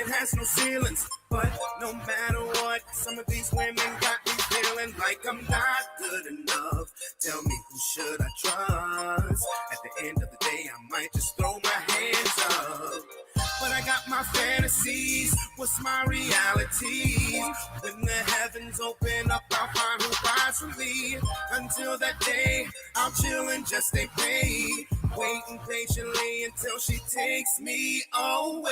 has no ceilings. But no matter what, some of these women got me feeling like I'm not good enough. Tell me, who should I trust? At the end of the day, I might just throw my hands up. But I got my fantasies. What's my reality? When the heavens open up, I'll find who rides for me. Until that day, I'll chill and just stay paid. Waiting patiently until she takes me away.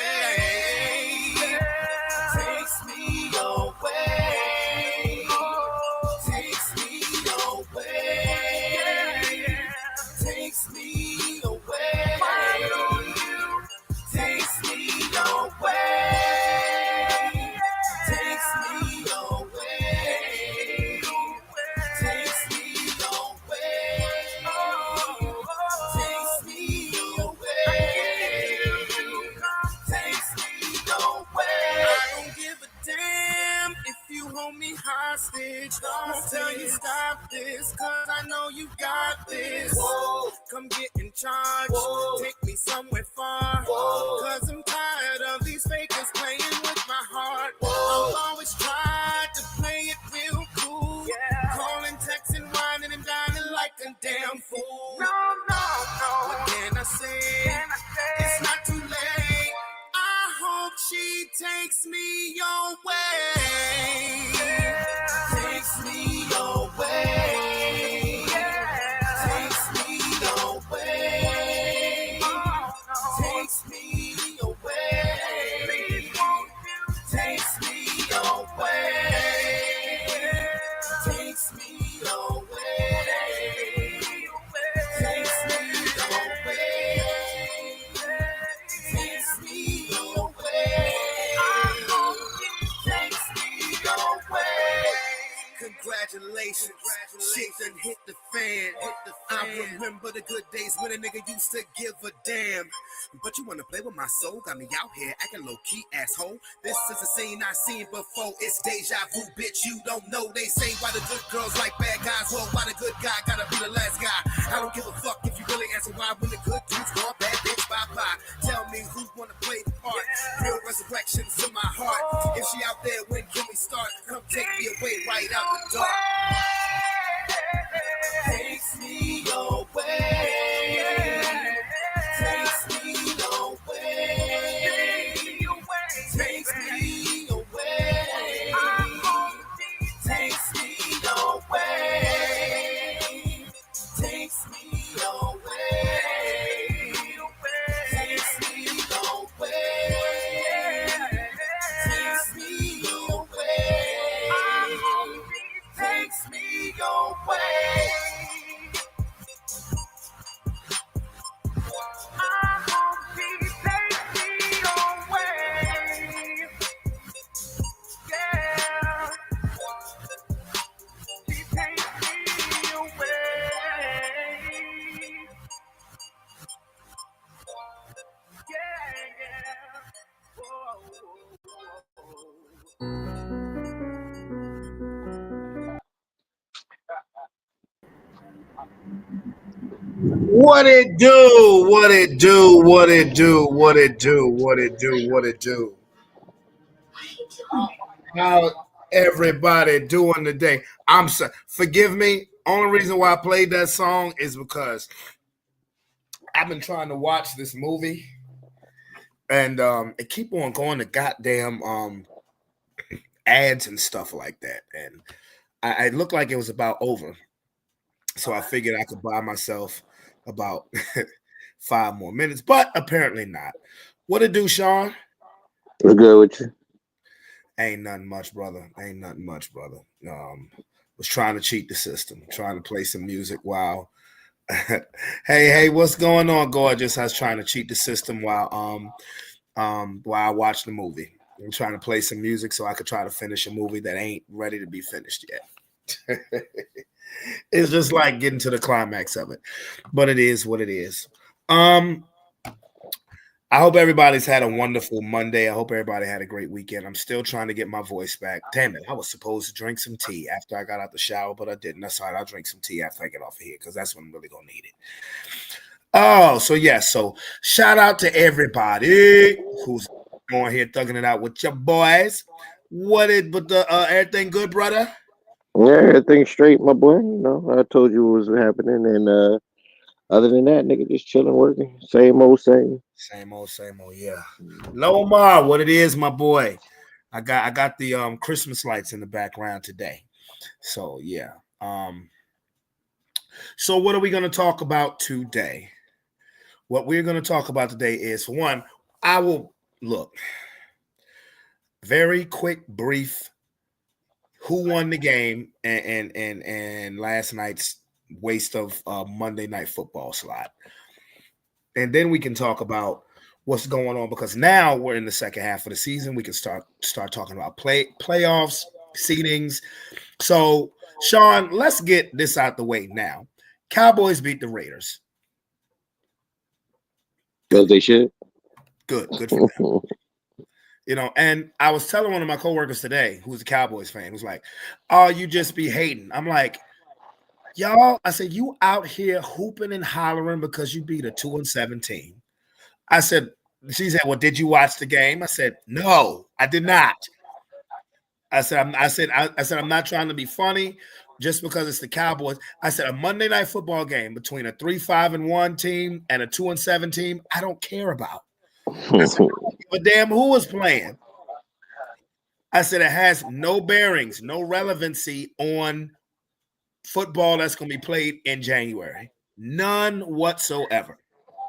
Takes me away. Takes me away. Takes me away. Why don't you? Takes me away. Takes me away. Takes me away. Takes me away. Takes me away. I don't give a damn if you hold me hostage. Won't tell you stop this, cause I know you got this. Whoa. Come get in charge. Whoa. Take me somewhere far. Whoa. Cause I'm tired of these fakers playing with my heart. Whoa. I've always tried to play it real cool. Yeah. Calling, texting, whining, and dining like a damn fool. No. What can I say? It's not too late. I hope she takes me your way. Takes me away. Takes me away. Takes me away. Takes me away. Takes me away. Takes me away. Takes me away. Takes me away. Congratulations, shit done hit the fan. I remember the good days when a nigga used to give a damn. But you wanna play with my soul? Got me out here acting low-key, asshole. This is a scene I seen before. It's deja vu, bitch. You don't know. They say why the good girls like bad guys. Well, why the good guy gotta be the last guy? I don't give a fuck if you really answer why when the good dudes go bad bitch bye-bye. Tell me who wanna play the part. Real resurrections in my heart. If she out there, when can we start? Come take me away right out the dark. Takes me away. Takes me away. Takes me away. Takes me away. Takes me away. Takes me away. Takes me away. Takes me away. What it do? What it do? What it do? What it do? What it do? What it do? How everybody doing today? I'm sorry. Forgive me. Only reason why I played that song is because I've been trying to watch this movie, and it keep on going to goddamn ads and stuff like that, and I looked like it was about over, so I figured I could buy myself about 5 more minutes, but apparently not. What it do, Sean? What's good with you? Ain't nothing much, brother. Ain't nothing much, brother. Was trying to cheat the system, trying to play some music while. hey, what's going on, gorgeous? I was trying to cheat the system while I watch the movie. I'm trying to play some music so I could try to finish a movie that ain't ready to be finished yet. It's just like getting to the climax of it, but it is what it is. I hope everybody's had a wonderful Monday. I hope everybody had a great weekend. I'm still trying to get my voice back. Damn it, I was supposed to drink some tea after I got out the shower, but I didn't. That's all right. I'll drink some tea after I get off of here because that's when I'm really going to need it. Oh, so yes. So shout out to everybody who's Going here, thugging it out with your boys. But the everything good, brother? Yeah, everything's straight, my boy. You know, I told you what was happening, and other than that, nigga, just chilling, working, same old same. Same old, yeah. Lomar, what it is, my boy. I got the Christmas lights in the background today. So yeah. So what are we gonna talk about today? What we're gonna talk about today is, for one, I will look. Very quick, brief. Who won the game and last night's waste of Monday Night Football slot, and then we can talk about what's going on, because now we're in the second half of the season. We can start talking about playoffs, seedings. So, Sean, let's get this out the way now. Cowboys beat the Raiders. Because they should. Good for them. You know, and I was telling one of my coworkers today, who's a Cowboys fan, who's like, "Oh, you just be hating." I'm like, y'all, I said, you out here hooping and hollering because you beat a 2-7 team. I said, she said, well, did you watch the game? I said, no, I did not. I said, I'm not trying to be funny just because it's the Cowboys. I said, a Monday Night Football game between a 3-5-1 team and a 2-7 team, I don't care about. I said, I don't give a damn who is playing. I said, it has no bearings, no relevancy on football that's going to be played in January. None whatsoever.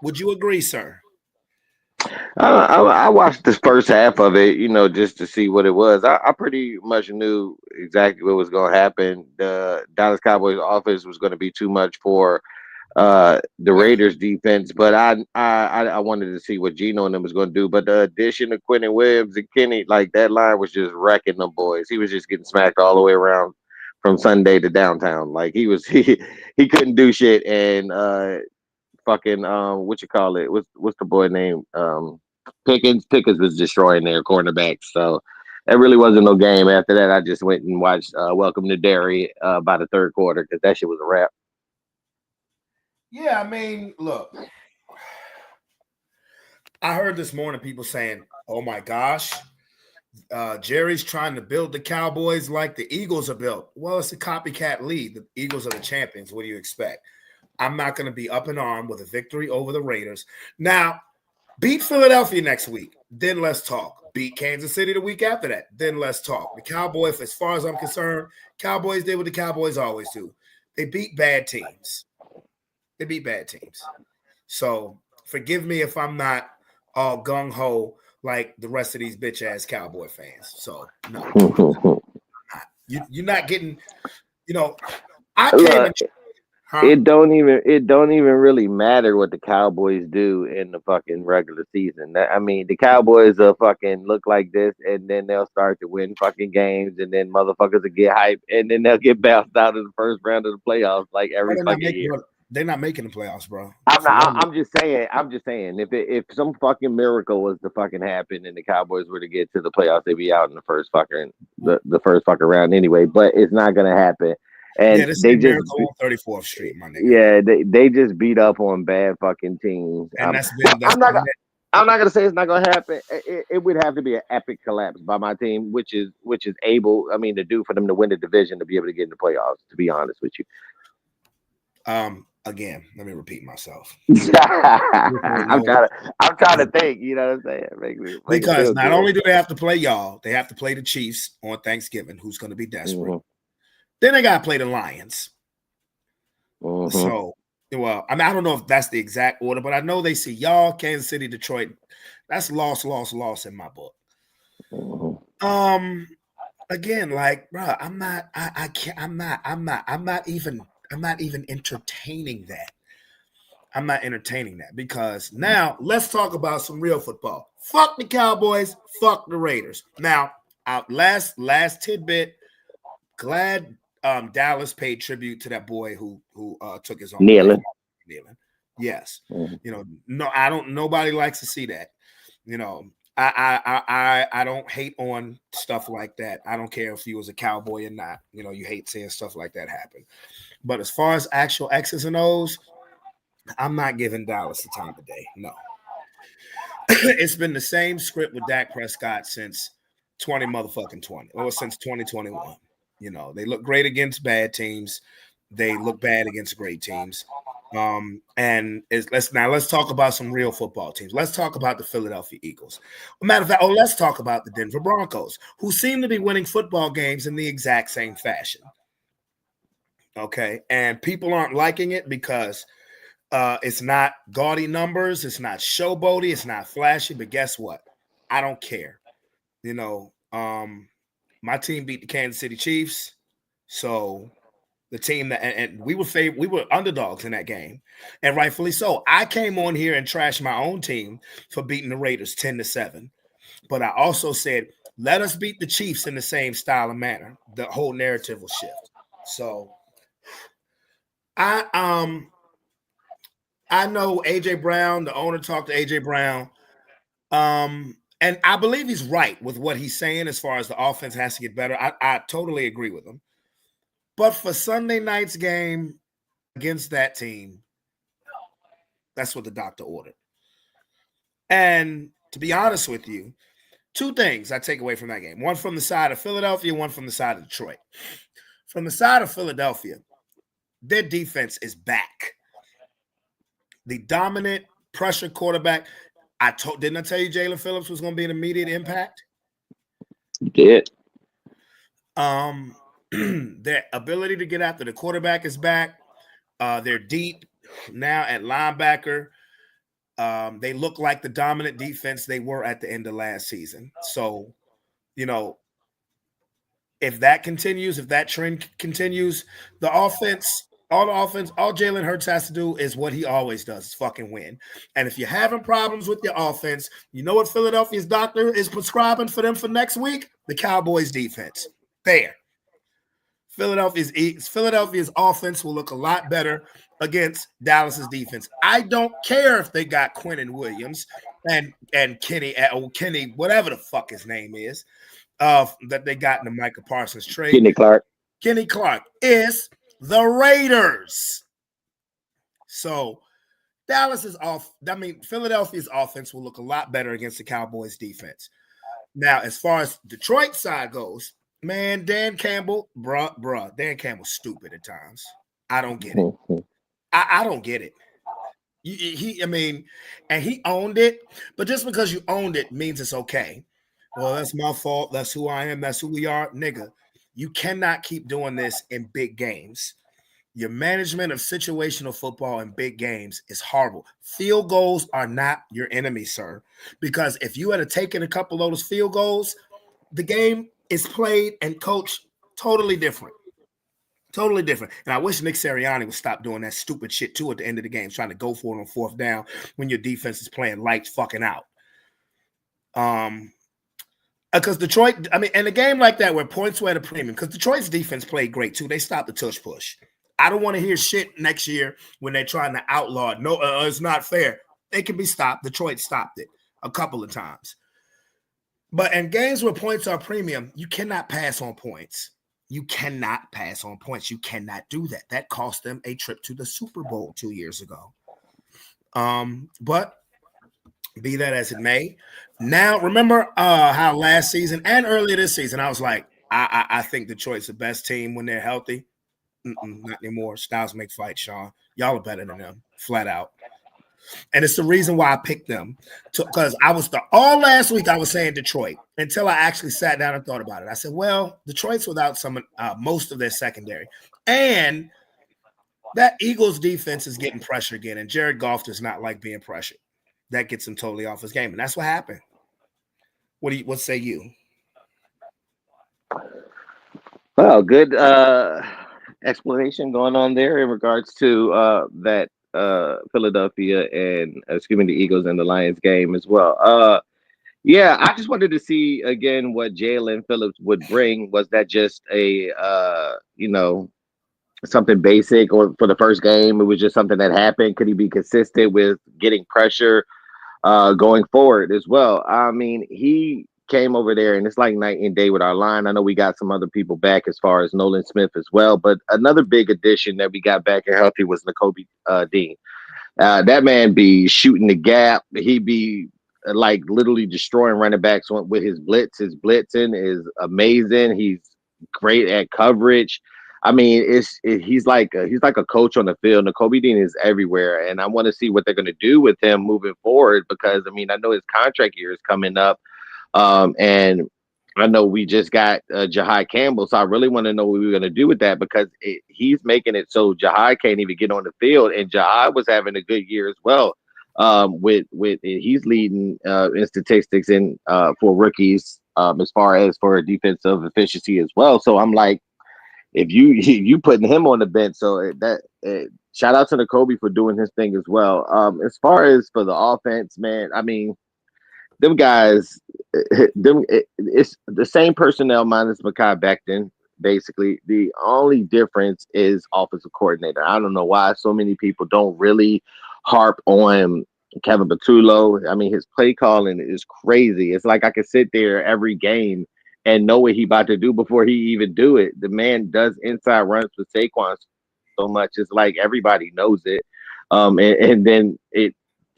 Would you agree, sir? I watched the first half of it, you know, just to see what it was. I pretty much knew exactly what was going to happen. The Dallas Cowboys offense was going to be too much for the Raiders defense, but I wanted to see what Geno and them was going to do. But the addition of Quentin Williams and Kenny, like that line was just wrecking them boys. He was just getting smacked all the way around from Sunday to downtown. Like he couldn't do shit. And fucking what you call it? What's the boy name? Pickens was destroying their cornerbacks. So it really wasn't no game. After that, I just went and watched Welcome to Derry by the third quarter, because that shit was a wrap. Yeah, I mean, look, I heard this morning people saying, oh my gosh, Jerry's trying to build the Cowboys like the Eagles are built. Well, it's a copycat league. The Eagles are the champions. What do you expect? I'm not going to be up in arm with a victory over the Raiders. Now, beat Philadelphia next week, then let's talk. Beat Kansas City the week after that, then let's talk. The Cowboys, as far as I'm concerned, Cowboys did what the Cowboys always do. They beat bad teams. So forgive me if I'm not all gung-ho like the rest of these bitch-ass Cowboy fans. So, no. You're not getting, you know, I came It don't even really matter what the Cowboys do in the fucking regular season. I mean, the Cowboys will fucking look like this, and then they'll start to win fucking games, and then motherfuckers will get hyped, and then they'll get bounced out of the first round of the playoffs like every fucking year. They're not making the playoffs, bro. I'm just saying. If some fucking miracle was to fucking happen and the Cowboys were to get to the playoffs, they'd be out in the first fucking first fucking round anyway. But it's not gonna happen. And they just on 34th Street, my nigga. Yeah, they just beat up on bad fucking teams. And I'm not gonna say it's not gonna happen. It would have to be an epic collapse by my team, which is able, I mean, to do for them to win the division to be able to get in the playoffs. To be honest with you. Again, let me repeat myself. I'm trying to think. You know what I'm saying? Because not only do they have to play y'all, they have to play the Chiefs on Thanksgiving, who's going to be desperate. Mm-hmm. Then they got to play the Lions. Mm-hmm. So, well, I mean, I don't know if that's the exact order, but I know they see y'all, Kansas City, Detroit. That's loss in my book. Mm-hmm. Again, like, bro, I'm not even entertaining that. I'm not entertaining that, because now let's talk about some real football. Fuck the Cowboys. Fuck the Raiders. Now, last tidbit. Glad Dallas paid tribute to that boy who took his own kneeling. Yes. Mm-hmm. You know, no, I don't. Nobody likes to see that. You know, I don't hate on stuff like that. I don't care if you was a Cowboy or not. You know, you hate seeing stuff like that happen. But as far as actual X's and O's, I'm not giving Dallas the time of day. No. It's been the same script with Dak Prescott since 20 or since 2021. You know, they look great against bad teams. They look bad against great teams. And let's talk about some real football teams. Let's talk about the Philadelphia Eagles. Matter of fact, let's talk about the Denver Broncos, who seem to be winning football games in the exact same fashion. Okay, and people aren't liking it because it's not gaudy numbers, it's not showboaty, it's not flashy. But guess what? I don't care. You know, my team beat the Kansas City Chiefs, so the team that and we were underdogs in that game, and rightfully so. I came on here and trashed my own team for beating the Raiders 10-7, but I also said let us beat the Chiefs in the same style and manner. The whole narrative will shift. So I know AJ Brown, the owner talked to AJ Brown. And I believe he's right with what he's saying as far as the offense has to get better. I totally agree with him. But for Sunday night's game against that team, that's what the doctor ordered. And to be honest with you, two things I take away from that game. One from the side of Philadelphia, one from the side of Detroit. From the side of Philadelphia, their defense is back. The dominant pressure quarterback. Didn't I tell you Jalen Phillips was going to be an immediate impact? You did. Their ability to get after the quarterback is back. They're deep now at linebacker. They look like the dominant defense they were at the end of last season. So, you know, if that continues, if that trend continues, all Jalen Hurts has to do is what he always does, is fucking win. And if you're having problems with your offense, you know what Philadelphia's doctor is prescribing for them for next week? The Cowboys defense. There. Philadelphia's offense will look a lot better against Dallas's defense. I don't care if they got Quinnen Williams and Kenny, whatever the fuck his name is, that they got in the Micah Parsons trade. Kenny Clark is the Raiders. So Philadelphia's offense will look a lot better against the Cowboys defense. Now, as far as Detroit's side goes, man, Dan Campbell, Dan Campbell's stupid at times. I don't get it. I don't get it. And he owned it, but just because you owned it means it's okay. Well, that's my fault. That's who I am. That's who we are. Nigga, you cannot keep doing this in big games. Your management of situational football in big games is horrible. Field goals are not your enemy, sir, because if you had taken a couple of those field goals, the game is played and coached totally different. Totally different. And I wish Nick Sirianni would stop doing that stupid shit too at the end of the game, trying to go for it on fourth down when your defense is playing lights fucking out. Because Detroit, in a game like that where points were at a premium, because Detroit's defense played great too. They stopped the tush push. I don't want to hear shit next year when they're trying to outlaw it. No, it's not fair. They can be stopped. Detroit stopped it a couple of times. But in games where points are premium, you cannot pass on points. You cannot pass on points. You cannot do that. That cost them a trip to the Super Bowl 2 years ago. But be that as it may, now remember how last season and earlier this season, I was like, I think Detroit's the best team when they're healthy. Not anymore. Styles make fights, Sean. Y'all are better than them, flat out. And it's the reason why I picked them, because all last week I was saying Detroit until I actually sat down and thought about it. I said, well, Detroit's without most of their secondary, and that Eagles defense is getting pressure again, and Jared Goff does not like being pressured. That gets him totally off his game, and that's what happened. What say you? Well, good explanation going on there in regards to that Philadelphia and the Eagles and the Lions game as well. Yeah, I just wanted to see again what Jalen Phillips would bring. Was that just a something basic, or for the first game it was just something that happened? Could he be consistent with getting pressure going forward as well? I mean, he came over there and it's like night and day with our line. I know we got some other people back as far as Nolan Smith as well, but another big addition that we got back and healthy was Nakobe Dean. That man be shooting the gap. He be like literally destroying running backs with his blitz. His blitzing is amazing. He's great at coverage. I mean, he's like a coach on the field. Nakobe Dean is everywhere, and I want to see what they're going to do with him moving forward because I mean I know his contract year is coming up, and I know we just got Jahai Campbell, so I really want to know what we're going to do with that because he's making it so Jahai can't even get on the field, and Jahai was having a good year as well. With he's leading in statistics in for rookies as far as for defensive efficiency as well. So I'm like, if you putting him on the bench, so that shout out to Nakobe for doing his thing as well. As far as for the offense, man, I mean, them guys, it's the same personnel minus Mekhi Becton. Basically, the only difference is offensive coordinator. I don't know why so many people don't really harp on Kevin Patullo. I mean, his play calling is crazy. It's like I could sit there every game and know what he about to do before he even do it. The man does inside runs with Saquon so much. It's like everybody knows it. And then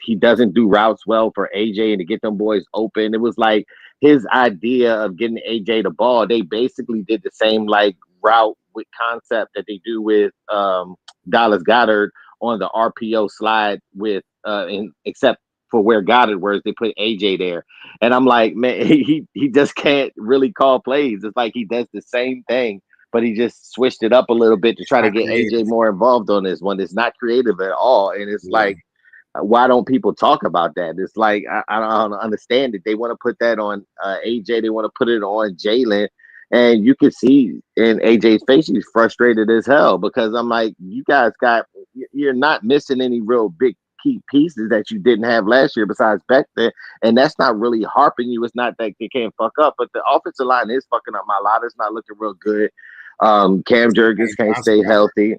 he doesn't do routes well for AJ and to get them boys open. It was like his idea of getting AJ the ball. They basically did the same like route with concept that they do with Dallas Goedert on the RPO slide with except for where Goddard, whereas they put AJ there. And I'm like, man, he just can't really call plays. It's like he does the same thing, but he just switched it up a little bit to try to get AJ more involved on this one. It's not creative at all. And it's like, why don't people talk about that? It's like I don't understand it. They want to put that on AJ. They want to put it on Jalen, and you can see in AJ's face he's frustrated as hell because I'm like, you guys you're not missing any real big key pieces that you didn't have last year besides Becton, and that's not really harping you. It's not that they can't fuck up, but the offensive line is fucking up. It's not looking real good. Cam Jurgens can't stay healthy.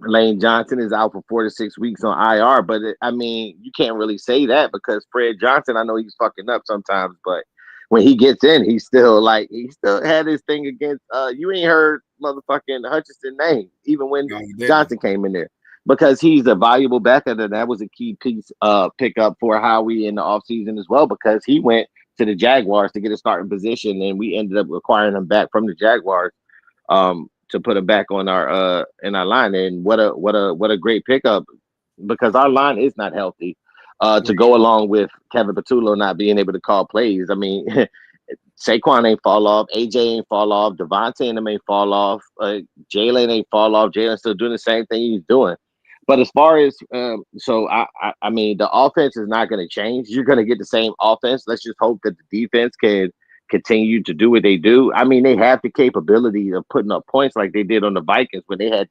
Lane Johnson is out for 4 to 6 weeks on IR, but I mean, you can't really say that because Fred Johnson, I know he's fucking up sometimes, but when he gets in, he still had his thing against. You ain't heard motherfucking Hutchinson name even when Johnson came in there because he's a valuable backup, and that was a key piece pickup for Howie in the offseason as well because he went to the Jaguars to get a starting position, and we ended up acquiring him back from the Jaguars. To put it back on our in our line, and what a great pickup because our line is not healthy to go along with Kevin Patullo not being able to call plays. I mean, Saquon ain't fall off, AJ ain't fall off, Devontae and them ain't fall off, Jalen ain't fall off. Jalen's still doing the same thing he's doing. But as far as so I mean, the offense is not going to change. You're going to get the same offense. Let's just hope that the defense can continue to do what they do. I mean, they have the capability of putting up points like they did on the Vikings when they had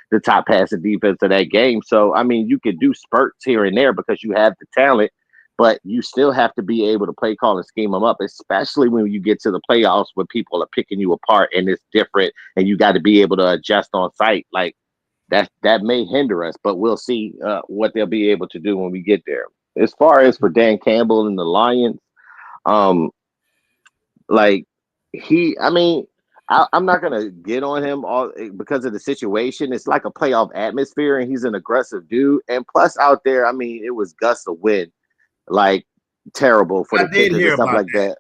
the top passing defense of that game. So, I mean, you could do spurts here and there because you have the talent, but you still have to be able to play call and scheme them up, especially when you get to the playoffs where people are picking you apart and it's different and you got to be able to adjust on site. Like that may hinder us, but we'll see what they'll be able to do when we get there. As far as for Dan Campbell and the Lions, like I'm not gonna get on him all because of the situation. It's like a playoff atmosphere, and he's an aggressive dude. And plus, out there, I mean, it was gusts of wind, like terrible for the kickers and stuff like that.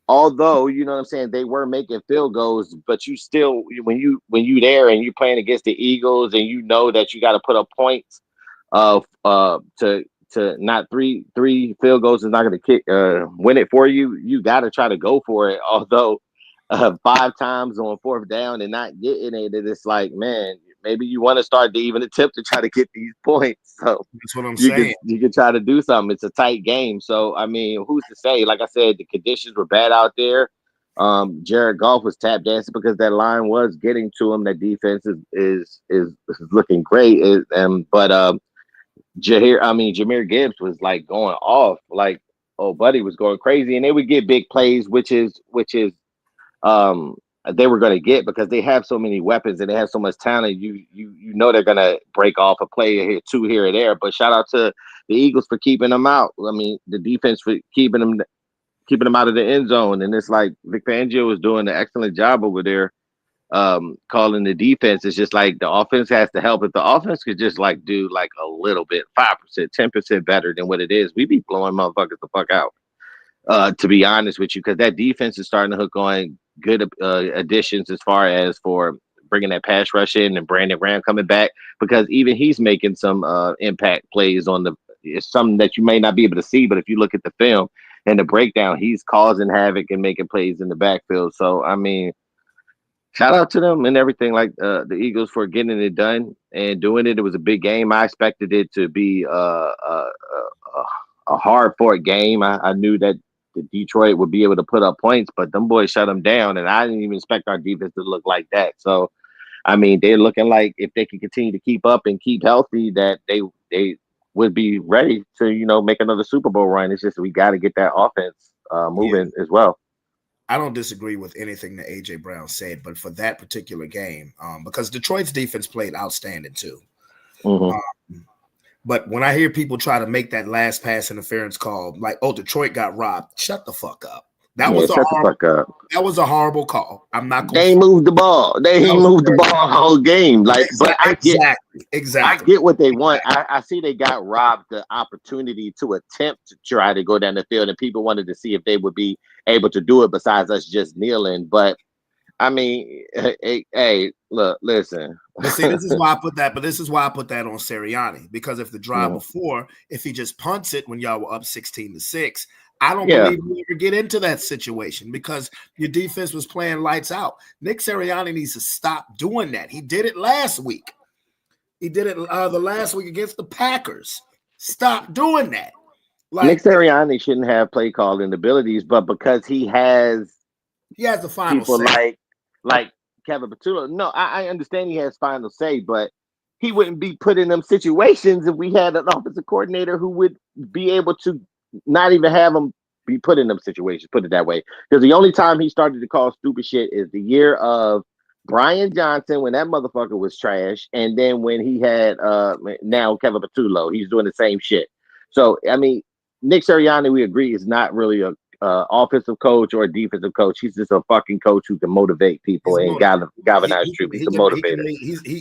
Although, you know what I'm saying, they were making field goals, but you still, when you there and you're playing against the Eagles, and you know that you got to put up points to not three field goals is not going to win it for you. You got to try to go for it. Although 5 times on 4th down and not getting it, it's like, man, maybe you want to start to even attempt to try to get these points. So that's what I'm saying. You can try to do something. It's a tight game. So I mean, who's to say? Like I said, the conditions were bad out there. Jared Goff was tap dancing because that line was getting to him. That defense is looking great. But Jahmyr Gibbs was like going off, like buddy was going crazy, and they would get big plays, which is they were going to get because they have so many weapons and they have so much talent. You know they're going to break off a play here, 2 here or there. But shout out to the Eagles for keeping them out. I mean, the defense for keeping them out of the end zone, and it's like Vic Fangio is doing an excellent job over there. calling the defense. It's just like the offense has to help. If the offense could just like do like a little bit, 5%, 10% better than what it is, we'd be blowing motherfuckers the fuck out. To be honest with you, because that defense is starting to hook on good additions as far as for bringing that pass rush in and Brandon Graham coming back, because even he's making some impact plays on the. It's something that you may not be able to see, but if you look at the film and the breakdown, he's causing havoc and making plays in the backfield. So I mean, shout out to them and everything, like the Eagles for getting it done and doing it. It was a big game. I expected it to be a hard-fought game. I knew that the Detroit would be able to put up points, but them boys shut them down, and I didn't even expect our defense to look like that. So, I mean, they're looking like if they can continue to keep up and keep healthy, that they would be ready to, you know, make another Super Bowl run. It's just we got to get that offense moving as well. I don't disagree with anything that A.J. Brown said, but for that particular game, because Detroit's defense played outstanding too. Mm-hmm. But when I hear people try to make that last pass interference call, like, oh, Detroit got robbed, shut the fuck up. That was a horrible call. I'm not going to. They moved the ball. They moved the ball the whole game. Like, but I get exactly. I get what they want. I see they got robbed the opportunity to attempt to try to go down the field, and people wanted to see if they would be able to do it besides us just kneeling. But I mean, hey, look, listen. But see, this is why I put that. But this is why I put that on Sirianni, because if the drive before, if he just punts it when y'all were up 16-6. I don't believe we ever get into that situation because your defense was playing lights out. Nick Sirianni needs to stop doing that. He did it last week. He did it the last week against the Packers. Stop doing that. Like, Nick Sirianni shouldn't have play calling abilities, but because he has the final people say. like Kevin Patullo. No, I understand he has final say, but he wouldn't be put in them situations if we had an offensive coordinator who would be able to not even have him be put in them situations, put it that way. Because the only time he started to call stupid shit is the year of Brian Johnson when that motherfucker was trash, and then when he had now Kevin Patullo, he's doing the same shit. So I mean, Nick Sirianni, we agree, is not really a offensive coach or a defensive coach. He's just a fucking coach who can motivate people and galvanize troops. He's a motivator.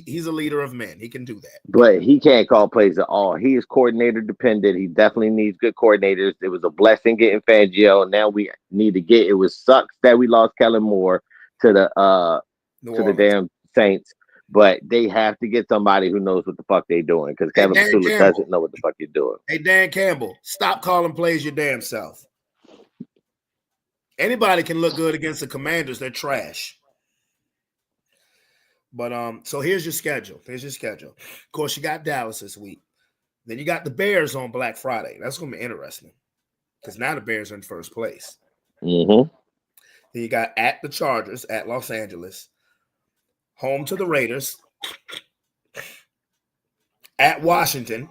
He's a leader of men. He can do that. But he can't call plays at all. He is coordinator dependent. He definitely needs good coordinators. It was a blessing getting Fangio. Now we need to get. It was sucks that we lost Kellen Moore to the damn Saints. But they have to get somebody who knows what the fuck they're doing, because Kevin Patullo doesn't know what the fuck you're doing. Hey, Dan Campbell, stop calling plays your damn self. Anybody can look good against the Commanders. They're trash. But so here's your schedule. Of course, you got Dallas this week. Then you got the Bears on Black Friday. That's going to be interesting because now the Bears are in first place. Mm-hmm. Then you got at the Chargers at Los Angeles, home to the Raiders, at Washington,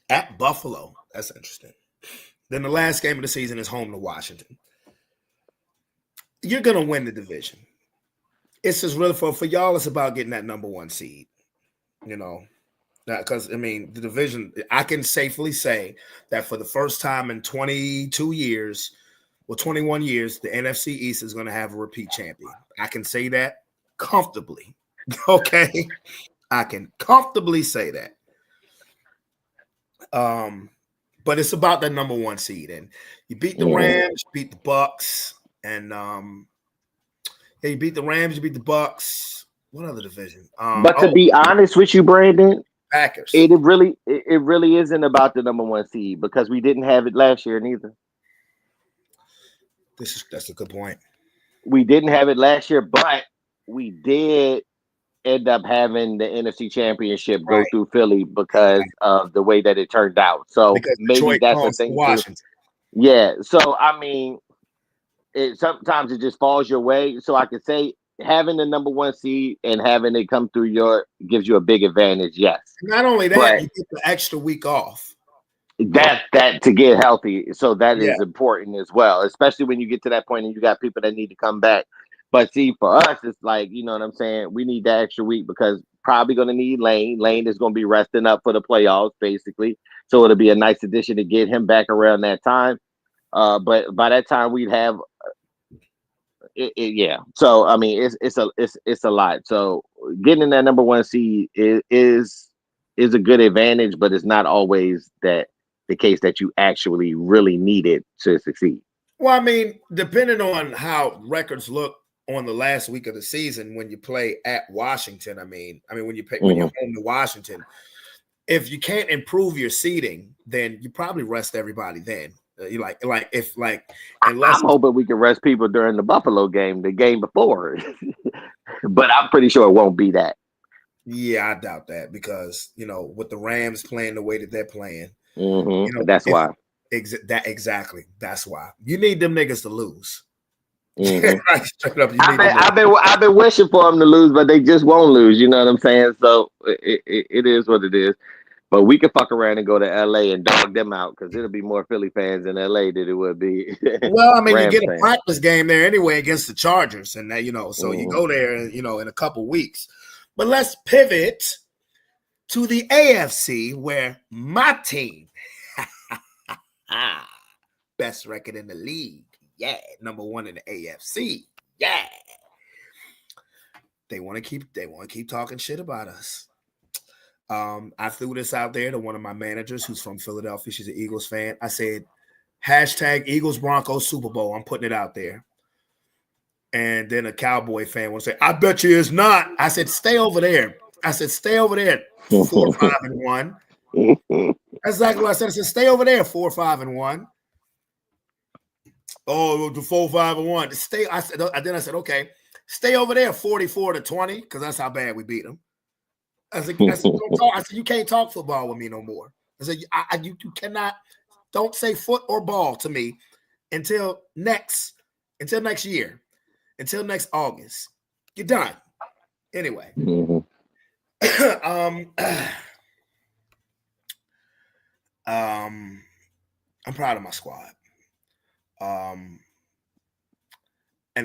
at Buffalo. That's interesting. Then the last game of the season is home to Washington. You're going to win the division. It's just really for y'all, it's about getting that number one seed, you know, because, I mean, the division, I can safely say that for the first time in 21 years, the NFC East is going to have a repeat champion. I can say that comfortably. Okay. I can comfortably say that. But it's about that number one seed, and you beat the Rams, you beat the Bucks, and you beat the Rams, you beat the Bucks. What other division? But to be honest with you, Brandon, Packers. It really isn't about the number one seed because we didn't have it last year neither. That's a good point. We didn't have it last year, but we did end up having the NFC Championship go through Philly because of the way that it turned out. So because maybe Detroit that's the thing. Washington. Yeah. So I mean, sometimes it just falls your way. So I could say having the number one seed and having it come through gives you a big advantage. Yes. Not only that, you get the extra week off. That to get healthy. So that is important as well, especially when you get to that point and you got people that need to come back. But see, for us, it's like, you know what I'm saying? We need that extra week because probably going to need Lane. Lane is going to be resting up for the playoffs, basically. So it'll be a nice addition to get him back around that time. But by that time, we'd have Yeah. So I mean, it's a lot. So getting in that number one seed is a good advantage, but it's not always that the case that you actually really need it to succeed. Well, I mean, depending on how records look on the last week of the season when you play at Washington, I mean when you're home to Washington, if you can't improve your seeding, then you probably rest everybody. Then you unless I'm hoping we can rest people during the Buffalo game, the game before, but I'm pretty sure it won't be that. Yeah, I doubt that because with the Rams playing the way that they're playing, That's why. Exactly. That's why you need them niggas to lose. Straight up, I've been wishing for them to lose, but they just won't lose. You know what I'm saying? So it is what it is. But we can fuck around and go to LA and dog them out because it'll be more Philly fans in LA than it would be. Well, I mean, Rams you get a fans. practice game there anyway against the Chargers, and that so you go there, in a couple weeks. But let's pivot to the AFC, where my team, best record in the league, yeah, number one in the AFC, yeah. They want to keep talking shit about us. I threw this out there to one of my managers who's from Philadelphia. She's an Eagles fan. I said, hashtag Eagles Broncos Super Bowl. I'm putting it out there. And then a Cowboy fan will say, I bet you it's not. I said, stay over there. I said, stay over there, 4-5-1. That's exactly what I said. I said, stay over there, 4-5-1. Oh, the 4-5-1. Stay. I said, okay, stay over there, 44-20, because that's how bad we beat them. I said, you can't talk football with me no more. I said, you cannot, don't say foot or ball to me until next year, until next August. You're done. Anyway. I'm proud of my squad. And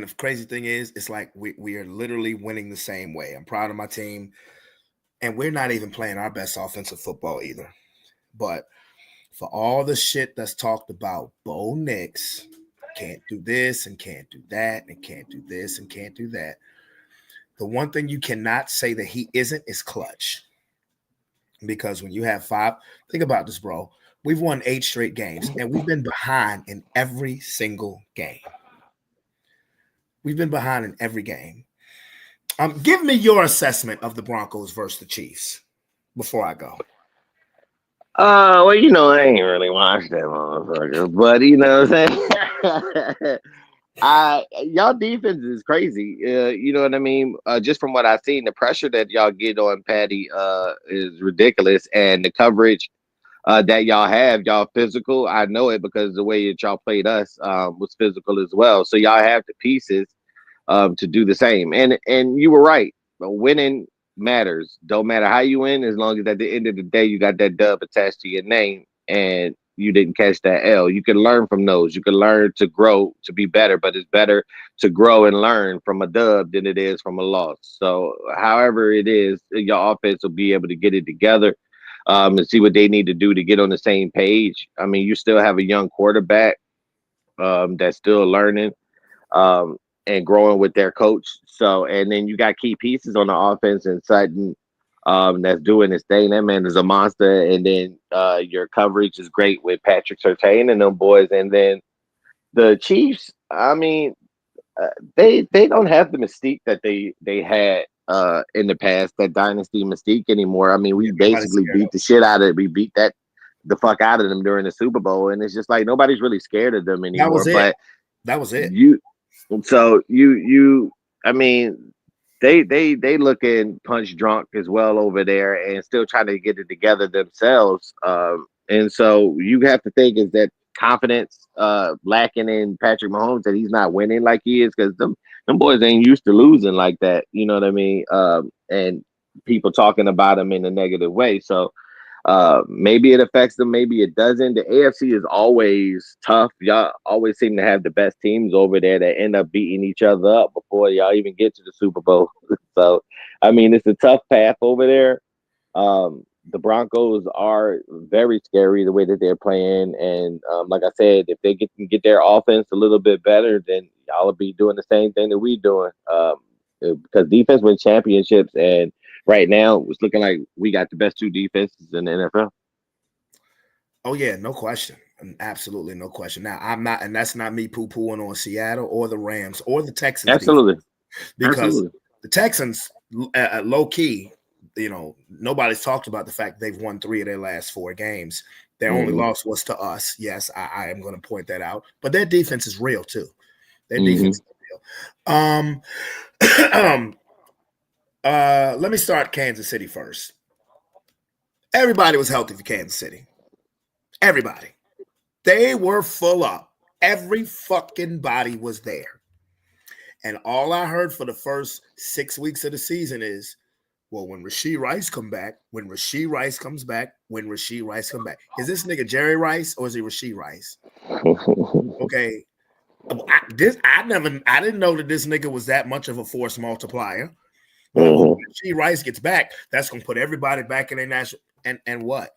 the crazy thing is, it's like we are literally winning the same way. I'm proud of my team. And we're not even playing our best offensive football either. But for all the shit that's talked about, Bo Nix can't do this and can't do that and can't do this and can't do that. The one thing you cannot say that he isn't is clutch. Because when you have 5, think about this, bro. We've won 8 straight games, and we've been behind in every single game. We've been behind in every game. Give me your assessment of the Broncos versus the Chiefs before I go. Well, I ain't really watched that motherfucker, but what I'm saying? Y'all defense is crazy. You know what I mean? Just from what I've seen, the pressure that y'all get on Patty is ridiculous, and the coverage that y'all physical. I know it because the way that y'all played us was physical as well. So y'all have the pieces to do the same. And you were right. Winning matters. Don't matter how you win, as long as at the end of the day you got that dub attached to your name and you didn't catch that L. You can learn from those. You can learn to grow, to be better, but it's better to grow and learn from a dub than it is from a loss. So however it is, your offense will be able to get it together and see what they need to do to get on the same page. I mean, you still have a young quarterback that's still learning and growing with their coach. So, and then you got key pieces on the offense and Sutton that's doing his thing. That man is a monster. And then your coverage is great with Patrick Surtain and them boys. And then the Chiefs, I mean, they don't have the mystique that they had in the past, that dynasty mystique anymore. I mean, we basically beat the shit out of it. We beat the fuck out of them during the Super Bowl, and it's just like nobody's really scared of them anymore. That was it. I mean, they looking punch drunk as well over there, and still trying to get it together themselves. And so you have to think, is that confidence lacking in Patrick Mahomes, that he's not winning like he is, because them boys ain't used to losing like that. You know what I mean? And people talking about him in a negative way. So maybe it affects them, maybe it doesn't. The AFC is always tough. Y'all always seem to have the best teams over there that end up beating each other up before y'all even get to the Super Bowl. So, I mean, it's a tough path over there. The Broncos are very scary the way that they're playing, and like I said, if they can get their offense a little bit better, then y'all will be doing the same thing that we doing. Because defense wins championships, and right now it's looking like we got the best two defenses in the NFL. Oh yeah, no question. Absolutely no question. Now I'm not, and that's not me poo-pooing on Seattle or the Rams or the Texans. Absolutely. Defense, because the Texans, low key, nobody's talked about the fact they've won 3 of their last 4 games. Their only loss was to us. Yes, I am going to point that out. But their defense is real too. Their defense is real. Let me start Kansas City first. Everybody was healthy for Kansas City. Everybody. They were full up. Every fucking body was there. And all I heard for the first 6 weeks of the season is, well, when Rashee Rice comes back, when Rashee Rice comes back. Is this nigga Jerry Rice or is he Rashee Rice? Okay. I didn't know that this nigga was that much of a force multiplier. But when Rashee Rice gets back, that's gonna put everybody back in their national. And what?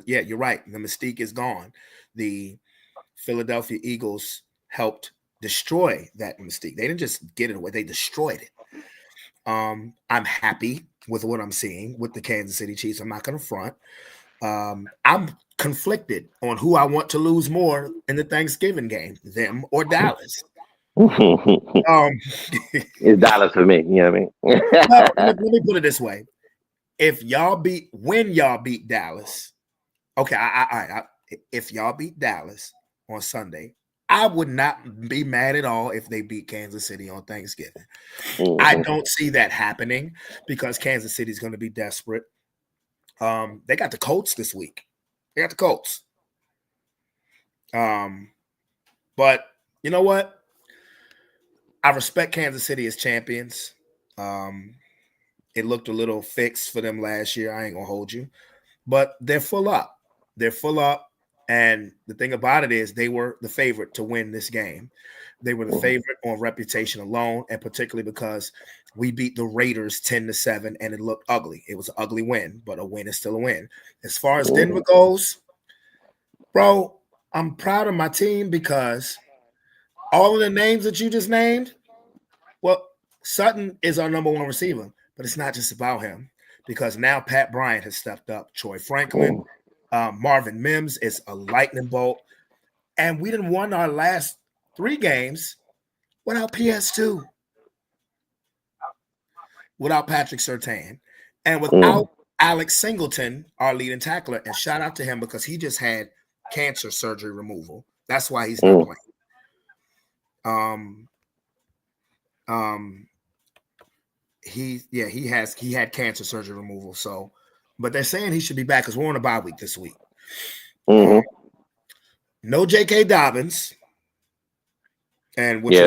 Yeah, you're right. The mystique is gone. The Philadelphia Eagles helped destroy that mystique. They didn't just get it away; they destroyed it. I'm happy with what I'm seeing with the Kansas City Chiefs. I'm not going to front. I'm conflicted on who I want to lose more in the Thanksgiving game, them or Dallas. It's Dallas for me. You know what I mean? Let me put it this way: when y'all beat Dallas, okay, if y'all beat Dallas on Sunday, I would not be mad at all if they beat Kansas City on Thanksgiving. I don't see that happening because Kansas City is going to be desperate. They got the Colts this week. But you know what? I respect Kansas City as champions. It looked a little fixed for them last year. I ain't going to hold you. But they're full up. And the thing about it is they were the favorite to win this game. They were the favorite on reputation alone, and particularly because we beat the Raiders 10-7, and it looked ugly. It was an ugly win, but a win is still a win. As far as Denver goes, bro, I'm proud of my team because all of the names that you just named, well, Sutton is our number 1 receiver, but it's not just about him because now Pat Bryant has stepped up. Troy Franklin, Marvin Mims is a lightning bolt. And we didn't won our last 3 games without PS2, without Patrick Surtain, and without Alex Singleton, our leading tackler. And shout out to him because he just had cancer surgery removal. That's why he's not playing. He had cancer surgery removal. So, but they're saying he should be back because we're on a bye week this week. No J.K. Dobbins, and which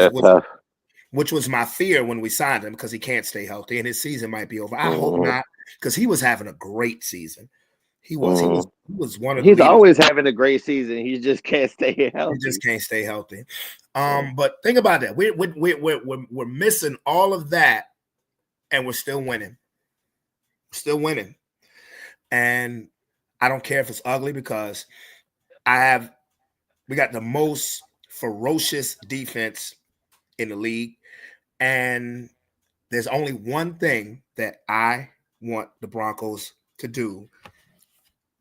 was my fear when we signed him because he can't stay healthy and his season might be over. I hope not because he was having a great season. He was one of the leaders. Always having a great season. He just can't stay healthy. He just can't stay healthy. But think about that. We're missing all of that, and we're still winning. And I don't care if it's ugly because we got the most ferocious defense in the league. And there's only one thing that I want the Broncos to do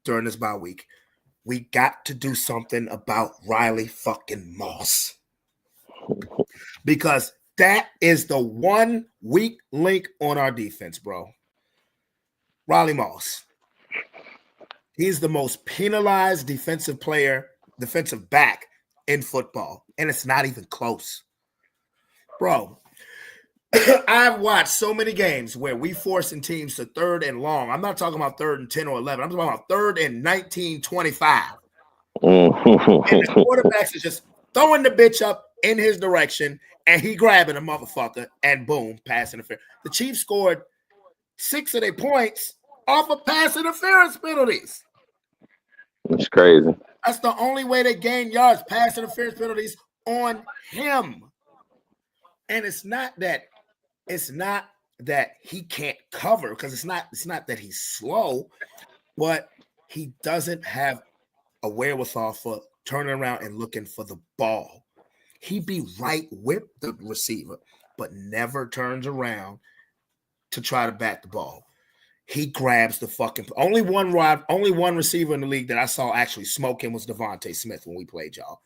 during this bye week. We got to do something about Riley fucking Moss. Because that is the one weak link on our defense, bro. Riley Moss. He's the most penalized defensive back in football. And it's not even close. Bro, I've watched so many games where we forcing teams to 3rd and long. I'm not talking about 3rd and 10 or 11. I'm talking about 3rd and 19, 25. And the quarterbacks are just throwing the bitch up in his direction, and he grabbing a motherfucker, and boom, pass interference. The Chiefs scored 6 of their points off of pass interference penalties. That's crazy. That's the only way they gain yards, pass interference penalties on him. And it's not that he can't cover because it's not that he's slow, but he doesn't have a wherewithal for turning around and looking for the ball. He be right with the receiver, but never turns around to try to bat the ball. He grabs the fucking only one receiver in the league that I saw actually smoking was Devontae Smith when we played y'all.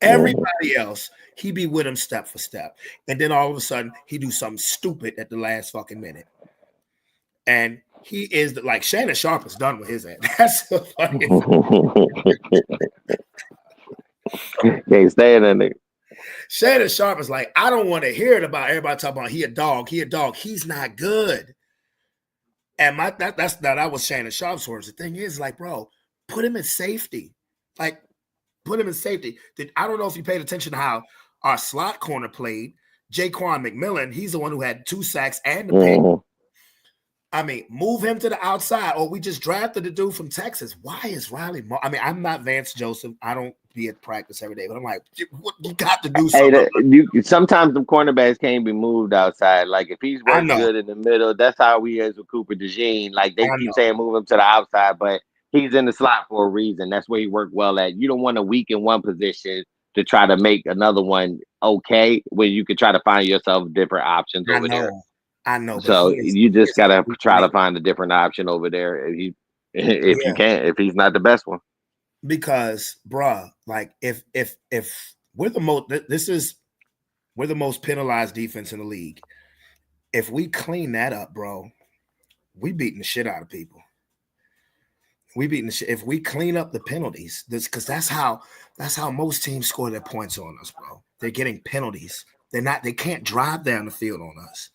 Everybody else, he be with him step for step. And then all of a sudden, he do something stupid at the last fucking minute. And he is like Shannon Sharpe is done with his ass. That's so funny. Can't stand that nigga. Shannon Sharpe is like, I don't want to hear it about everybody talking about he a dog. He's not good. And that was Shannon Sharpe's words. The thing is, like, bro, put him in safety. Like, put him in safety. I don't know if you paid attention to how our slot corner played. Jaquan McMillan, he's the one who had 2 sacks and the pick. I mean, move him to the outside. Or we just drafted the dude from Texas. Why is Riley? I mean, I'm not Vance Joseph. I don't be at practice every day, but I'm like, you got to do something. Sometimes the cornerbacks can't be moved outside. Like if he's working good in the middle, that's how we is with Cooper DeJean. Like they keep saying move him to the outside, but he's in the slot for a reason. That's where he worked well at. You don't want to weaken one position to try to make another one okay, when you could try to find yourself different options over there. I know. So you just gotta try to find a different option over there if you can, if he's not the best one. Because, bruh, like if we're the most penalized defense in the league. If we clean that up, bro, we beating the shit out of people. If we clean up the penalties, because that's how most teams score their points on us, bro. They're getting penalties. They can't drive down the field on us.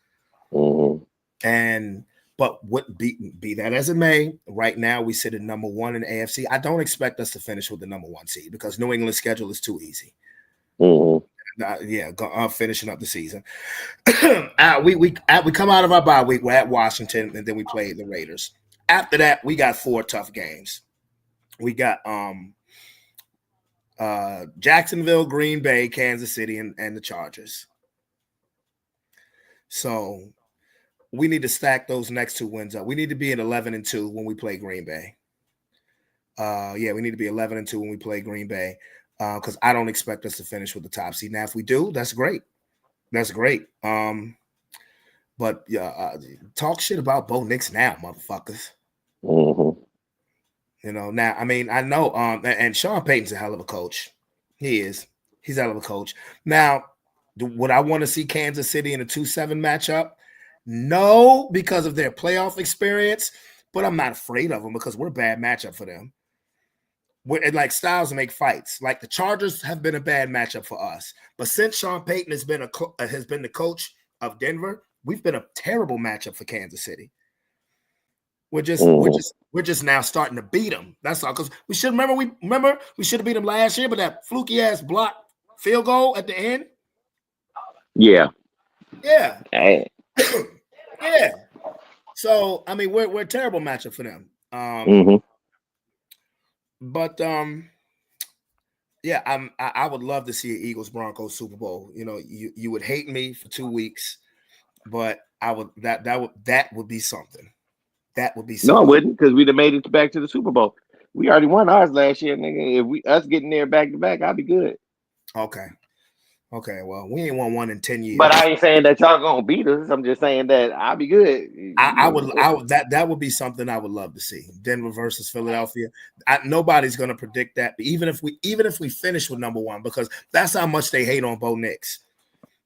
But what be that as it may, right now we sit at number 1 in the AFC. I don't expect us to finish with the number 1 seed because New England's schedule is too easy. Finishing up the season. We come out of our bye week. We're at Washington, and then we play the Raiders. After that, we got 4 tough games. We got Jacksonville, Green Bay, Kansas City, and the Chargers. So we need to stack those next 2 wins up. We need to be at 11-2 when we play Green Bay. We need to be 11-2 when we play Green Bay because I don't expect us to finish with the top seed. Now, if we do, that's great. That's great. But talk shit about Bo Nix now, motherfuckers. You know, now, I mean, I know, and Sean Payton's a hell of a coach. He is. He's a hell of a coach. Now, would I want to see Kansas City in a 2-7 matchup? No, because of their playoff experience, but I'm not afraid of them because we're a bad matchup for them. Like styles make fights. Like the Chargers have been a bad matchup for us, but since Sean Payton has been the coach of Denver, we've been a terrible matchup for Kansas City. We're just now starting to beat them. That's all. Because we should we should have beat them last year, but that fluky ass block field goal at the end. Yeah. Hey. Yeah. So I mean, we're a terrible matchup for them. But I would love to see an Eagles Broncos Super Bowl. You know, you would hate me for 2 weeks, but I would that would be something. That would be something. No, I wouldn't, because we'd have made it back to the Super Bowl. We already won ours last year, nigga. If us getting there back to back, I'd be good. Okay, well, we ain't won one in 10 years. But I ain't saying that y'all gonna beat us. I'm just saying that I'll be good. I would that would be something I would love to see. Denver versus Philadelphia. Nobody's gonna predict that. But even if we finish with number 1, because that's how much they hate on Bo Nix.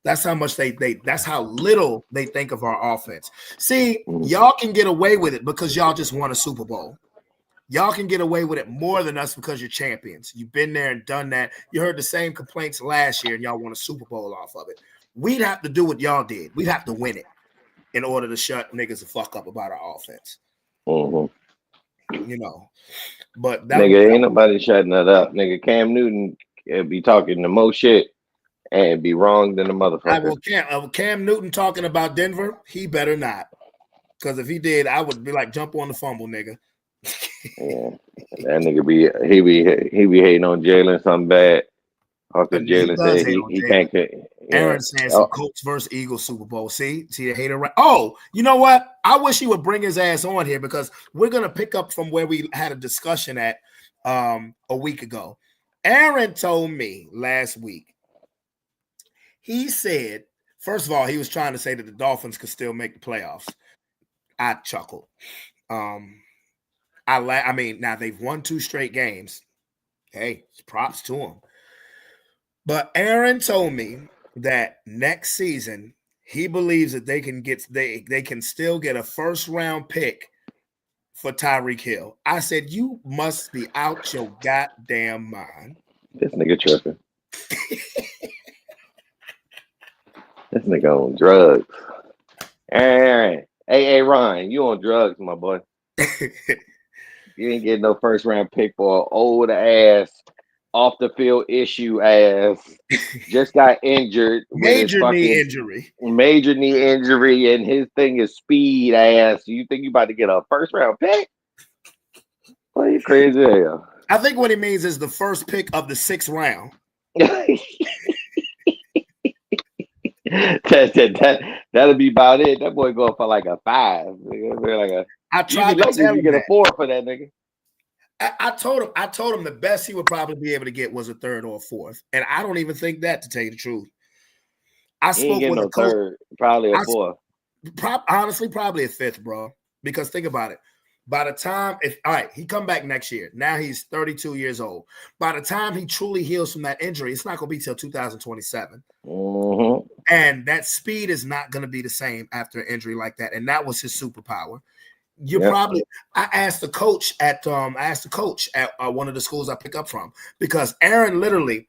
That's how much that's how little they think of our offense. See, y'all can get away with it because y'all just won a Super Bowl. Y'all can get away with it more than us because you're champions. You've been there and done that. You heard the same complaints last year and y'all won a Super Bowl off of it. We'd have to do what y'all did. We'd have to win it in order to shut niggas the fuck up about our offense. You know, but ain't nobody shutting that up. Nigga, Cam Newton be talking the most shit and be wrong than the motherfucker. Cam Newton talking about Denver, he better not. Because if he did, I would be like, jump on the fumble, nigga. Yeah, that nigga be hating on Jalen something bad. Because Jalen said he can't get. Aaron saying some Colts versus Eagles Super Bowl. See the hater right. Oh, you know what? I wish he would bring his ass on here because we're gonna pick up from where we had a discussion at a week ago. Aaron told me last week. He said, first of all, he was trying to say that the Dolphins could still make the playoffs. I chuckled. I mean, now they've won 2 straight games. Hey, props to them. But Aaron told me that next season he believes that they can still get a first round pick for Tyreek Hill. I said, you must be out your goddamn mind. This nigga tripping. This nigga on drugs. Aaron. Hey, Ryan, you on drugs, my boy. You ain't getting no first round pick for an old ass, off the field issue ass. Just got injured. Major knee injury. Major knee injury, and his thing is speed ass. You think you about to get a first round pick? Boy, you crazy hell. I think what he means is the first pick of the 6th round. That'll be about it. That boy going for like a 5. Like I tried to tell him you get a 4 for that nigga. I told him the best he would probably be able to get was a 3rd or a 4th, and I don't even think that, to tell you the truth. I spoke with the coach. 3rd, probably a 4th. Honestly, probably a 5th, bro. Because think about it. By the time, he come back next year. Now he's 32 years old. By the time he truly heals from that injury, it's not going to be till 2027. Mm-hmm. And that speed is not going to be the same after an injury like that. And that was his superpower. I asked the coach at one of the schools I pick up from, because Aaron literally,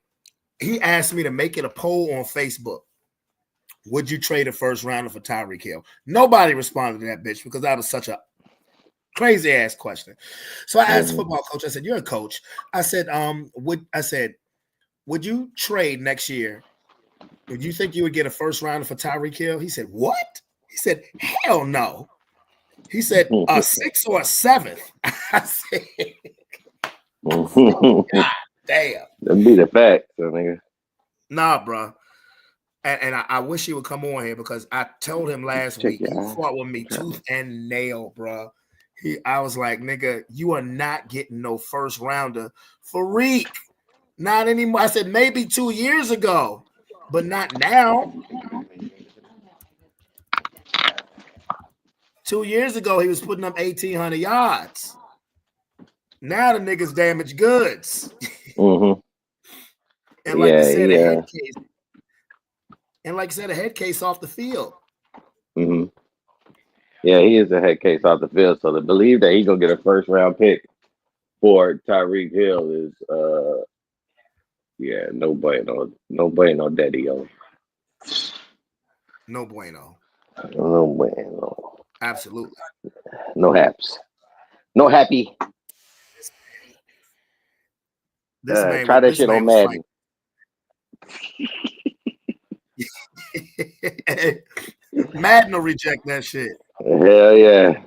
he asked me to make it a poll on Facebook. Would you trade a first rounder for Tyreek Hill? Nobody responded to that bitch because that was such a crazy ass question. So I asked the football coach, I said, you're a coach. I said, would you trade next year? Would you think you would get a first rounder for Tyreek Hill? He said, what? He said, hell no. He said, a 6th or a 7th. I said, God damn. That'd be the fact, so nigga. Nah, bro. And I wish he would come on here, because I told him last week, he fought with me tooth and nail, bro. I was like, nigga, you are not getting no first rounder for Reek. Not anymore. I said maybe 2 years ago, but not now. 2 years ago, he was putting up 1,800 yards. Now the niggas damaged goods. Mm-hmm. And like I said, a head case off the field. Mm-hmm. Yeah, he is a head case off the field. So to believe that he's gonna get a first round pick for Tyreek Hill is no bueno, daddy-o. No bueno. No bueno. Absolutely. No haps. No happy. Try that shit on Madden. Madden will reject that shit. Hell yeah.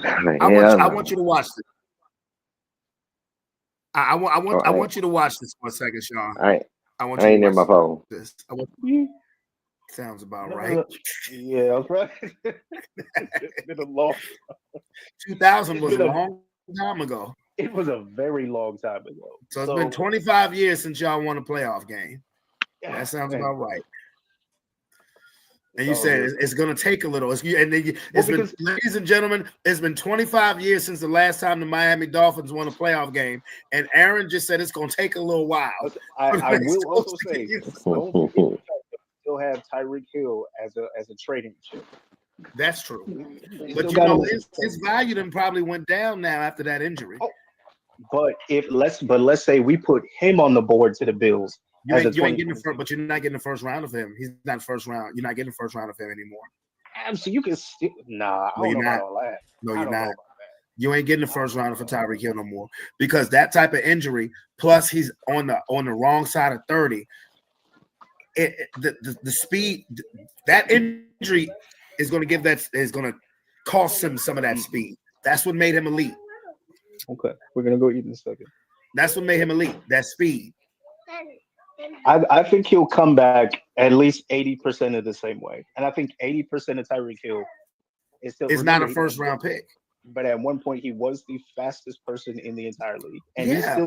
I want you to watch this. I want you to watch this for a second, Sean. I ain't near my phone. This. Sounds about right. Yeah, that's right. It's been a long 2000 was a long time ago. It was a very long time ago. So it's been 25 years since y'all won a playoff game. Yeah, that sounds about right. And you said it's going to take a little. Ladies and gentlemen, it's been 25 years since the last time the Miami Dolphins won a playoff game, and Aaron just said it's going to take a little while. I will also say, don't still have Tyreek Hill as a trading chip. That's true, but you know his value then probably went down now after that injury. Oh, but let's say we put him on the board to the Bills. You ain't getting the first, but you're not getting the first round of him. He's not first round. You're not getting the first round of him anymore. So you can still I don't know about all that. No, you're not. You ain't getting the first round for Tyreek Hill no more, because that type of injury, plus he's on the wrong side of 30. The speed, that injury is going to cost him some of that speed. That's what made him elite. Okay, we're gonna go eat in a second. That's what made him elite. That speed. I think he'll come back at least 80% of the same way, and I think 80% of Tyreek Hill is still. It's not a first round pick. but at one point he was the fastest person in the entire league, and Yeah.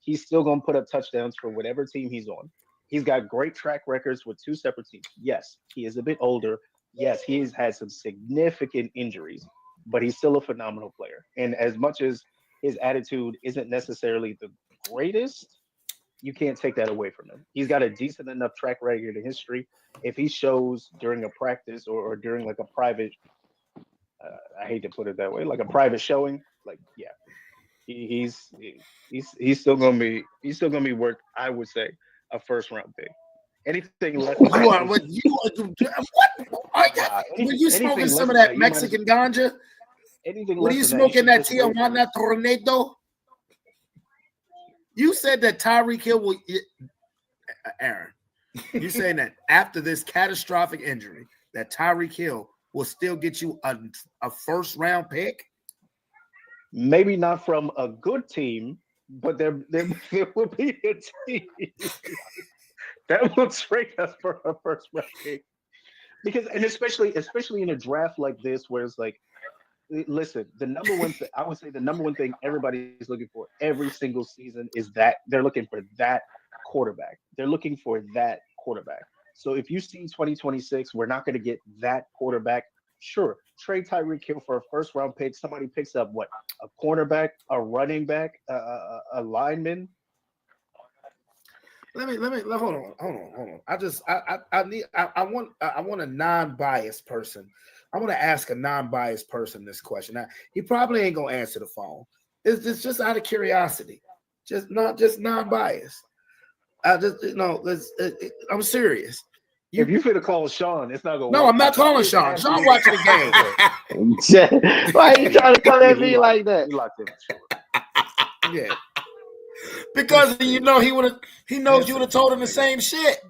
he's still gonna put up touchdowns for whatever team he's on. He's got great track records with two separate teams. Yes, he is a bit older. Yes, he has had some significant injuries, but he's still a phenomenal player. And as much as his attitude isn't necessarily the greatest, you can't take that away from him. He's got a decent enough track record in history. If he shows during a practice or during like a private, I hate to put it that way, like a private showing, like yeah, he's still gonna be worth, I would say, a first round pick. Anything less than You are that, what? Were you smoking anything some of less that than that, Mexican ganja? anything Were less you than that, smoking that just wait for it. Tijuana Tornado? You said that Tyreek Hill will. Aaron, you saying that after this catastrophic injury, that Tyreek Hill will still get you a first round pick? Maybe not from a good team, but there will be a team that will trade us for a first round pick. Because, and especially in a draft like this, where it's like, listen, the number one thing, I would say the number one thing everybody's looking for every single season is that they're looking for that quarterback. They're looking for that quarterback. So if you see 2026, we're not going to get that quarterback. Sure, trade Tyreek Hill for a first round pick. Somebody picks up what, a cornerback, a running back, a lineman. Let me hold on. I want a non-biased person. I want to ask a non-biased person this question. Now, he probably ain't gonna answer the phone. It's just out of curiosity, just non-biased. I'm serious. If you fit to call Sean, it's not gonna. No, work. I'm not calling Sean. Sean watching the game. Why are you trying to come at me like that? You locked in. Yeah. Because he knows you would have told him the same shit.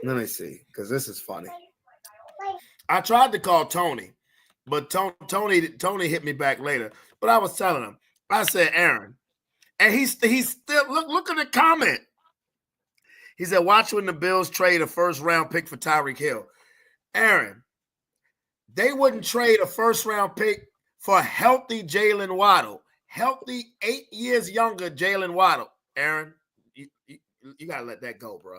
Let me see, because this is funny. I tried to call Tony, but Tony hit me back later. But I was telling him, I said, Aaron, and he's still look at the comment. He said, watch when the Bills trade a first round pick for Tyreek Hill. Aaron, they wouldn't trade a first round pick for healthy Jalen Waddle. Healthy, 8 years younger Jalen Waddle. Aaron, you gotta let that go, bro.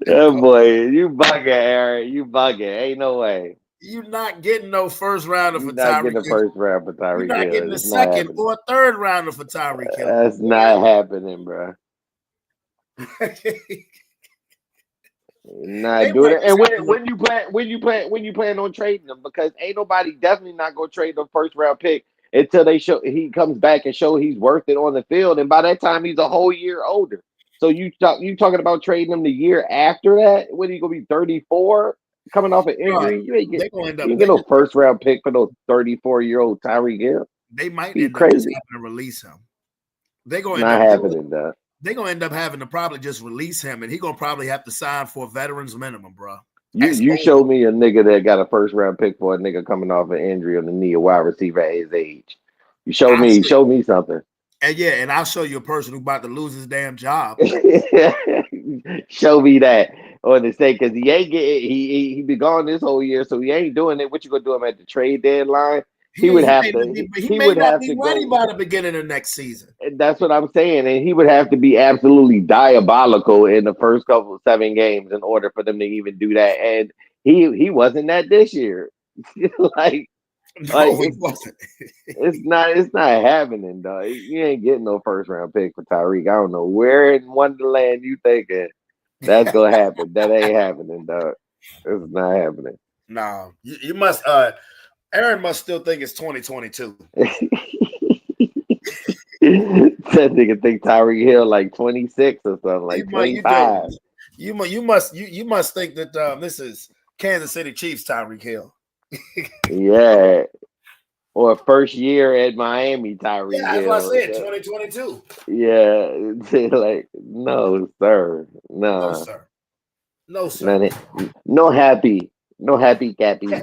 Oh boy, you bugging, Aaron. You bugging. Ain't no way. You're not getting no first rounder for You're not Tyreek getting the Hill. first round for Tyreek Hill. You're not getting the It's not second happening. or a third rounder for Tyreek Hill. That's not happening, bro. Not They doing might it. And just when you plan on trading them, because ain't nobody definitely not gonna trade the first round pick until he comes back and show he's worth it on the field. And by that time, he's a whole year older. So you talking about trading him the year after that? When he gonna be 34, coming off an injury? You ain't get no first round pick for those 34-year-old Tyreek Hill. They might Be end up crazy. just having to release him. They're gonna Not happening, though. They're gonna end up having to probably just release him, and he's gonna probably have to sign for a veteran's minimum, bro. You showed me a nigga that got a first round pick for a nigga coming off an injury on the knee, a wide receiver at his age. You showed me something. And yeah, and I'll show you a person who's about to lose his damn job. Show me that on the state, because he ain't getting he be gone this whole year, so he ain't doing it. What you gonna do him at the trade deadline? He would have to. He may not be ready by the beginning of next season. That's what I'm saying, and he would have to be absolutely diabolical in the first couple of 7 games in order for them to even do that. And he wasn't that this year. He wasn't. It's not happening, dog. You ain't getting no first round pick for Tyreek. I don't know where in Wonderland you thinking that's gonna happen. That ain't happening, dog. It's not happening. No, you must. Aaron must still think it's 2022. That nigga think Tyreek Hill like 26 or something, like 25. You must think that this is Kansas City Chiefs Tyreek Hill. Yeah. Or first year at Miami Tyreek Hill. That's what I said, 2022. Yeah. Like, no, sir. No. No, sir. No, sir. No happy Cappy.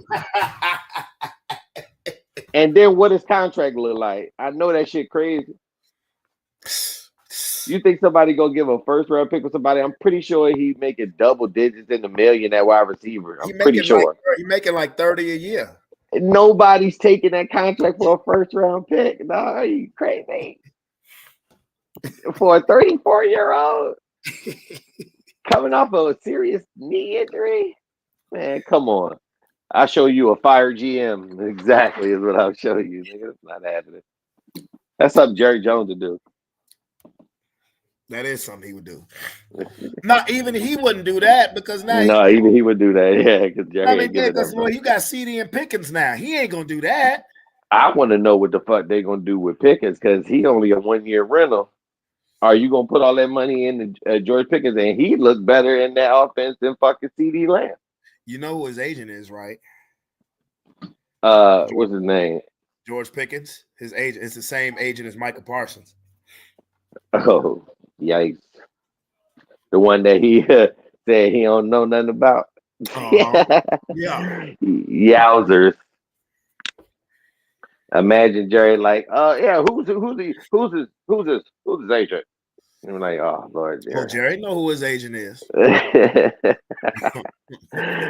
And then what does contract look like? I know that shit crazy. You think somebody gonna give a first round pick for somebody? I'm pretty sure he making double digits in the million at wide receiver. I'm pretty sure. He making like 30 a year. Nobody's taking that contract for a first round pick. No, are you crazy? For a 34-year-old coming off of a serious knee injury, man, come on. I'll show you a fire GM. Exactly is what I'll show you. Nigga, it's not happening. That's something Jerry Jones would do. That is something he would do. Not even he wouldn't do that because now. No, even he would do that. Yeah, because Jerry. Well, you got CD and Pickens now. He ain't gonna do that. I want to know what the fuck they gonna do with Pickens because he only a 1-year rental. Are you gonna put all that money in George Pickens and he looked better in that offense than fucking CD Lamb? You know who his agent is, right? What's his name? George Pickens. His agent is the same agent as Michael Parsons. Oh, yikes! The one that he said he don't know nothing about. Yeah. Yowzers. Imagine Jerry like, yeah, who's his agent? And I'm like, oh Lord, Jerry. Well, Jerry know who his agent is.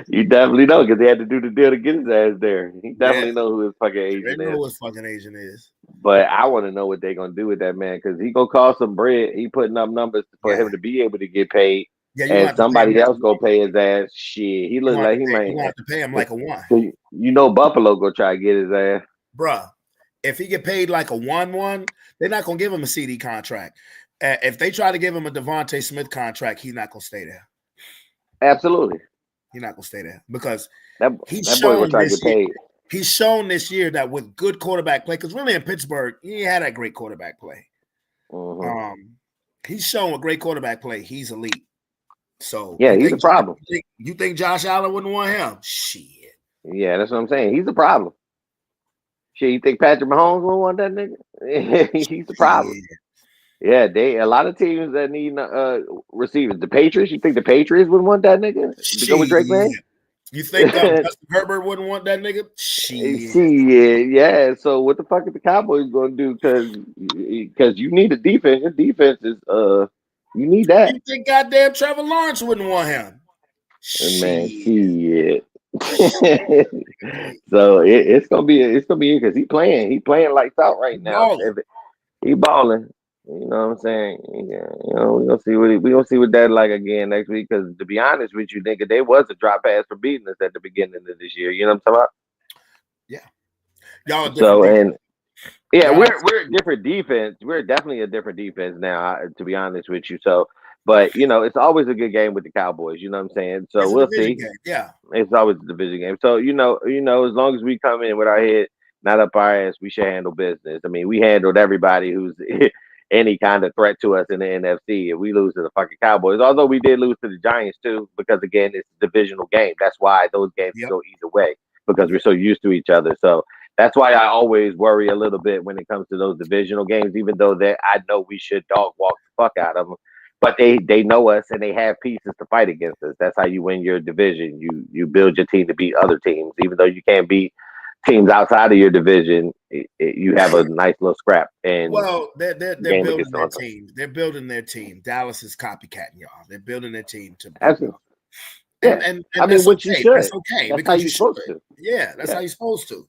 You definitely know because he had to do the deal to get his ass there. He definitely know who his fucking agent is. They know who his fucking agent is. But I want to know what they're gonna do with that man because he gonna cost some bread. He putting up numbers for him to be able to get paid. Yeah, and somebody else gonna pay his ass. Shit, he look like he might have to pay him like a one. You know, Buffalo gonna try to get his ass, bruh. If he get paid like a 1-1, they're not gonna give him a CD contract. If they try to give him a Devontae Smith contract, he's not gonna stay there. Absolutely, he's not gonna stay there because that boy gonna try to get paid. He's shown this year that with good quarterback play, because really in Pittsburgh, he had that great quarterback play. Mm-hmm. He's shown with great quarterback play, he's elite. So yeah, he's a problem. You think Josh Allen wouldn't want him? Shit. Yeah, that's what I'm saying. He's a problem. Shit, you think Patrick Mahomes wouldn't want that nigga? He's the problem. Yeah, a lot of teams that need receivers. The Patriots, you think the Patriots would want that nigga to go with Drake May? You think Justin Herbert wouldn't want that nigga? Shit. Yeah. So what the fuck are the Cowboys gonna do? Because you need a defense. Your defense is you need that. You think goddamn Trevor Lawrence wouldn't want him? Man, shit. So it's gonna be because he playing lights out right now. He balling. You know what I'm saying? Yeah, we're gonna see what that like again next week. Because to be honest with you, nigga, there was a drop pass for beating us at the beginning of this year. You know what I'm talking about? Yeah. Y'all. So we're a different defense. We're definitely a different defense now. To be honest with you, so. But it's always a good game with the Cowboys. You know what I'm saying? So we'll see. Game. Yeah, it's always a division game. So as long as we come in with our head not up our ass, we should handle business. I mean, we handled everybody who's any kind of threat to us in the NFC. If we lose to the fucking Cowboys, although we did lose to the Giants too, because again, it's a divisional game. That's why those games go either way because we're so used to each other. So that's why I always worry a little bit when it comes to those divisional games, even though I know we should dog walk the fuck out of them. But they know us and they have pieces to fight against us. That's how you win your division. You build your team to beat other teams, even though you can't beat teams outside of your division. You have a nice little scrap. And they're building their team. They're building their team. Dallas is copycatting y'all. They're building their team to. Absolutely. And I mean, what you should. That's okay. That's how you're supposed to. Yeah, that's how you're supposed to.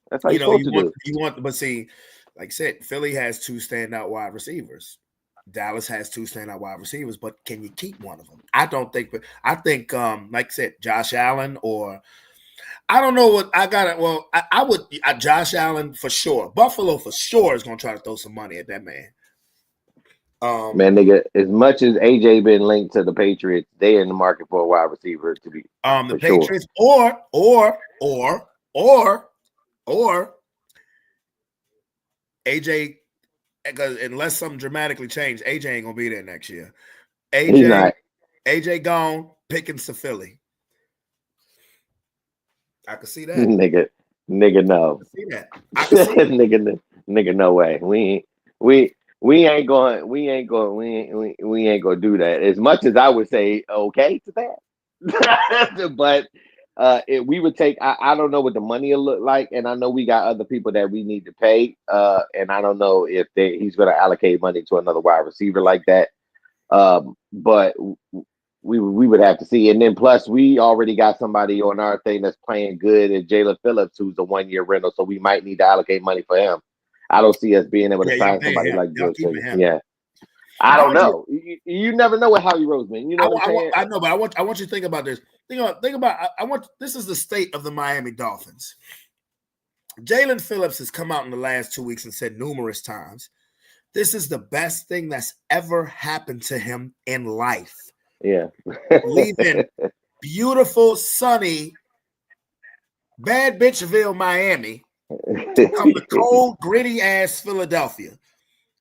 That's how you're supposed to do. You want, but see, like I said, Philly has 2 standout wide receivers. Dallas has 2 standout wide receivers, but can you keep one of them? I don't think. But I think, like I said, Josh Allen or I don't know what I got it. Well, I would Josh Allen for sure. Buffalo for sure is going to try to throw some money at that man. Man, nigga, as much as AJ been linked to the Patriots, they in the market for a wide receiver to be. The Patriots or AJ. Because unless something dramatically changed, AJ ain't gonna be there next year. AJ gone, Pickens to Philly. I can see that. Nigga, no. I can see that. nigga, no way. We ain't gonna do that. As much as I would say okay to that, but we would take. I don't know what the money will look like, and I know we got other people that we need to pay. And I don't know if he's going to allocate money to another wide receiver like that. But we would have to see. And then plus, we already got somebody on our thing that's playing good, and Jalen Phillips, who's a 1-year rental, so we might need to allocate money for him. I don't see us being able to sign somebody like George Pickens. Yeah. I don't know. You never know with Howie Roseman. You know what I'm saying? I know, but I want you to think about this. Think about. I want. This is the state of the Miami Dolphins. Jalen Phillips has come out in the last 2 weeks and said numerous times, this is the best thing that's ever happened to him in life. Yeah. Leaving beautiful, sunny, bad bitchville, Miami, to come to cold, gritty ass Philadelphia.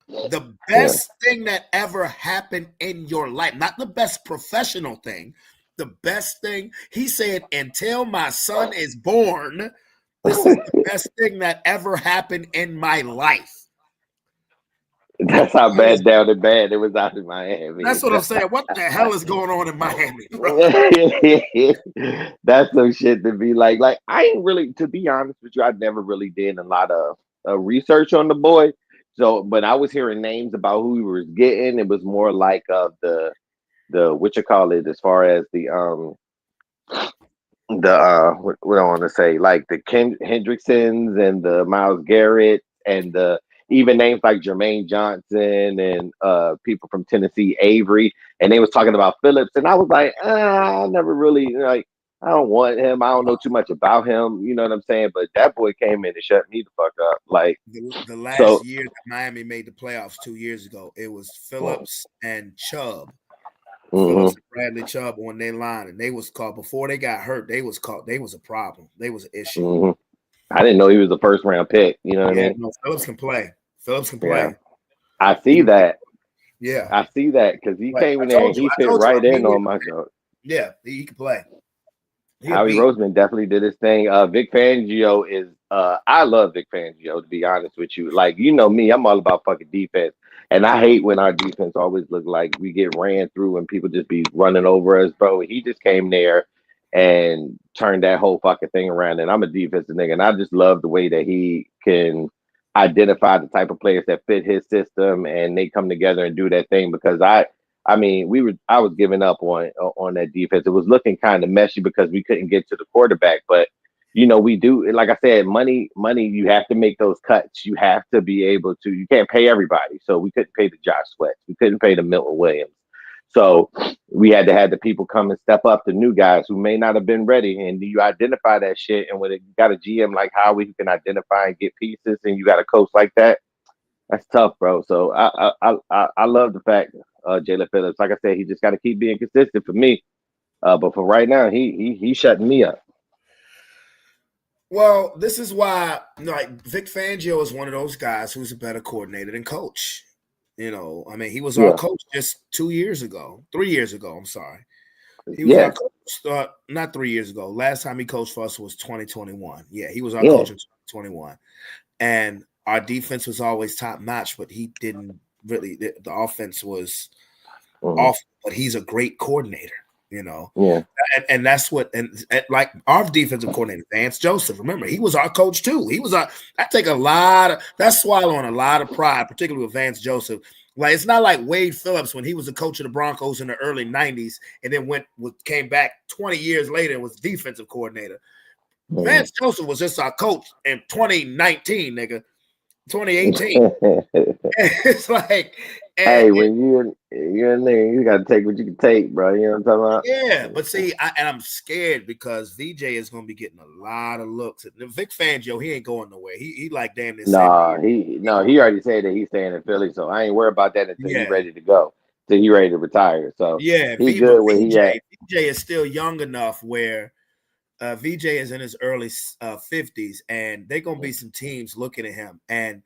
The best thing that ever happened in your life, not the best professional thing, the best thing. He said, until my son is born, this is the best thing that ever happened in my life. That's how bad down and bad it was out in Miami. That's what I'm saying. What the hell is going on in Miami, bro? That's some shit to be like I ain't really, to be honest with you, I never really did a lot of research on the boy. So, but I was hearing names about who he was getting. It was more like the what you call it, as far as the what I want to say, like the Hendricksons and the Myles Garrett and the even names like Jermaine Johnson and people from Tennessee, Avery, and they was talking about Phillips, and I was like, I never really like. I don't want him. I don't know too much about him. You know what I'm saying? But that boy came in and shut me the fuck up. Like the last year that Miami made the playoffs 2 years ago, it was Phillips and Chubb. Phillips and Bradley Chubb on their line, and they was called before they got hurt. They was called. They was a problem. They was an issue. I didn't know he was a first round pick. You know what I mean? No, Phillips can play. Phillips can play. Yeah. I see that. Yeah, I see that because he came in there and he fit right in on my show. Yeah, he can play. Howie Roseman definitely did his thing. Vic Fangio is I love Vic Fangio, to be honest with you. Like, you know me, I'm all about fucking defense. And I hate when our defense always look like we get ran through and people just be running over us, bro. He just came there and turned that whole fucking thing around. And I'm a defensive nigga, and I just love the way that he can identify the type of players that fit his system and they come together and do that thing. Because I was giving up on that defense. It was looking kind of messy because we couldn't get to the quarterback. But you know, we do, like I said, money, you have to make those cuts. You have to be able to, you can't pay everybody. So we couldn't pay the Josh Sweats. We couldn't pay the Milton Williams. So we had to have the people come and step up, the new guys who may not have been ready. And you identify that shit. And when you got a GM like Howie who can identify and get pieces, and you got a coach like that, that's tough, bro. So I love the fact Jalen Phillips, like I said, he just got to keep being consistent for me. But for right now, he's shutting me up. Well, this is why, like, Vic Fangio is one of those guys who's a better coordinator than coach. You know, I mean, he was our coach just 3 years ago. I'm sorry. He was our coach, not 3 years ago. Last time he coached for us was 2021. Yeah, he was our coach in 2021. And our defense was always top notch, but he didn't really, the offense was off, but he's a great coordinator, you know? Yeah. And that's what, and like our defensive coordinator, Vance Joseph, remember, he was our coach too. That's swallowing a lot of pride, particularly with Vance Joseph. Like, it's not like Wade Phillips when he was a coach of the Broncos in the early 90s and then came back 20 years later and was defensive coordinator. Vance Joseph was just our coach in 2019, nigga. 2018. It's like, hey, when you're in there, you gotta take what you can take, bro. You know what I'm talking about? Yeah, but see, I'm scared because VJ is gonna be getting a lot of looks. Vic Fangio, he ain't going nowhere. He like damn near. He already said that he's staying in Philly, so I ain't worried about that until he's ready to go. Till he's ready to retire. So yeah, he's good where he at. VJ is still young enough where VJ is in his early 50s, and they're gonna be some teams looking at him. And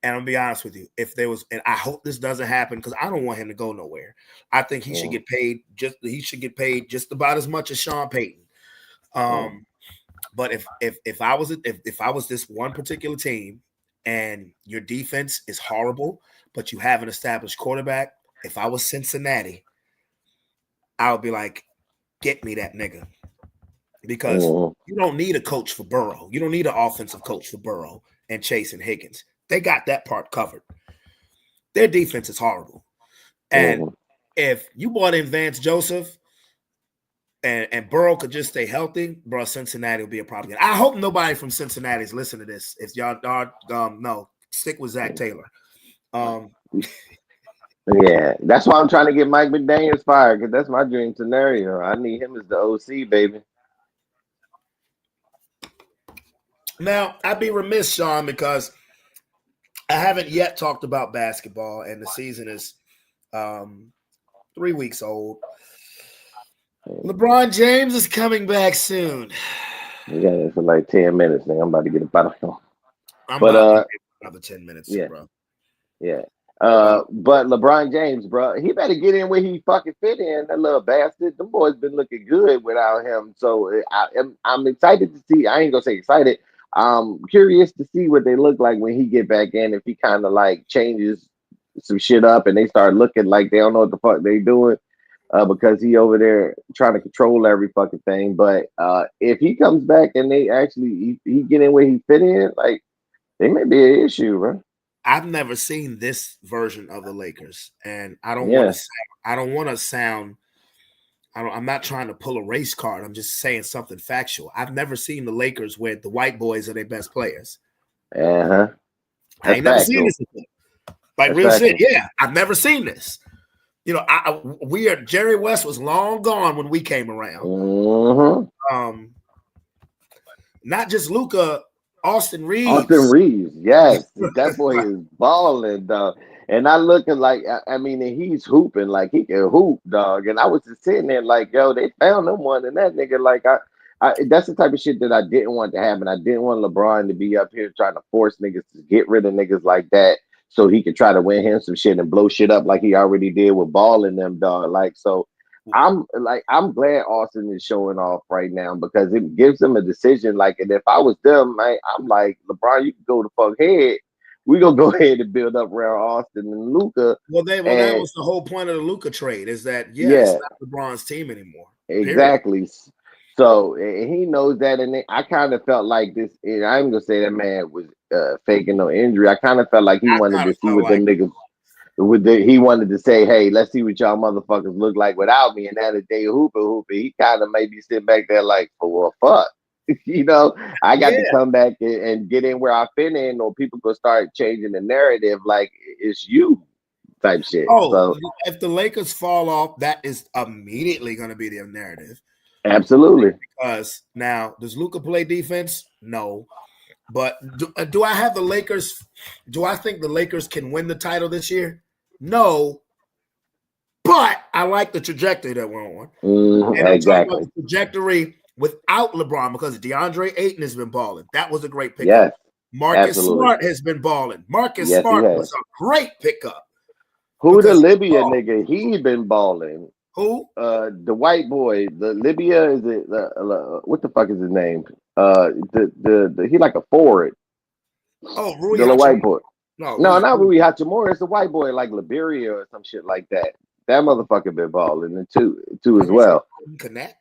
I'll be honest with you, if there was, and I hope this doesn't happen because I don't want him to go nowhere. I think he should get paid just about as much as Sean Payton. But if I was this one particular team and your defense is horrible, but you have an established quarterback, if I was Cincinnati, I would be like, get me that nigga. because you don't need a coach for Burrow. You don't need an offensive coach for Burrow and Chase and Higgins. They got that part covered. Their defense is horrible. And if you brought in Vance Joseph and Burrow could just stay healthy, bro, Cincinnati will be a problem. I hope nobody from Cincinnati is listening to this. If y'all no, stick with Zach Taylor. Yeah, that's why I'm trying to get Mike McDaniels fired, because that's my dream scenario. I need him as the OC, baby. Now, I'd be remiss, Sean, because I haven't yet talked about basketball, and the season is 3 weeks old. LeBron James is coming back soon. We got it for like 10 minutes, nigga. I'm about to get a bottle. But another 10 minutes, yeah, bro. Yeah. But LeBron James, bro, he better get in where he fucking fit in. That little bastard. Them boys been looking good without him. So I'm excited to see. I ain't gonna say excited. I'm curious to see what they look like when he get back in. If he kind of like changes some shit up and they start looking like they don't know what the fuck they doing. Because he over there trying to control every fucking thing. But if he comes back and they actually he get in where he fit in, like they may be an issue, bro. I've never seen this version of the Lakers, and I don't want to sound. I'm not trying to pull a race card. I'm just saying something factual. I've never seen the Lakers where the white boys are their best players. I ain't never seen this before. Like real shit. Yeah, I've never seen this. You know, Jerry West was long gone when we came around. Not just Luka, Austin Reeves. Yes, that boy is balling, dog. And I looking like, I mean, he's hooping like he can hoop, dog. And I was just sitting there like, yo, they found him one, and that nigga, like, that's the type of shit that I didn't want to happen. I didn't want LeBron to be up here trying to force niggas to get rid of niggas like that, so he could try to win him some shit and blow shit up like he already did with Ball and them, dog. Like, so I'm glad Austin is showing off right now, because it gives them a decision. Like, and if I was them, I'm like, LeBron, you can go the fuck ahead. We gonna go ahead and build up around Austin and Luka. That was the whole point of the Luka trade, is that it's not LeBron's team anymore. Exactly. Period. So he knows that, and I kind of felt like this. And I'm gonna say that man was faking no injury. I kind of felt like he wanted to see what them niggas. He wanted to say, hey, let's see what y'all motherfuckers look like without me. And now that they hooping, he kind of maybe sit back there like, well, fuck. You know, I got to come back and get in where I fit in, or people gonna start changing the narrative like it's you type shit. So if the Lakers fall off, that is immediately going to be their narrative. Absolutely. Because now, does Luka play defense? No. But do I have the Lakers? Do I think the Lakers can win the title this year? No. But I like the trajectory that we're on. And I'm talking about the trajectory without LeBron, because DeAndre Ayton has been balling. That was a great pickup. Yes, Marcus Smart has been balling. Marcus Smart was a great pickup. Who the Libya nigga? He been balling. Who? The white boy. The Libya, is it? What the fuck is his name? The he like a forward. Oh, Rui the white boy. No, not Rui Hachimura. It's the white boy like Liberia or some shit like that. That motherfucker been balling too as well. Connect.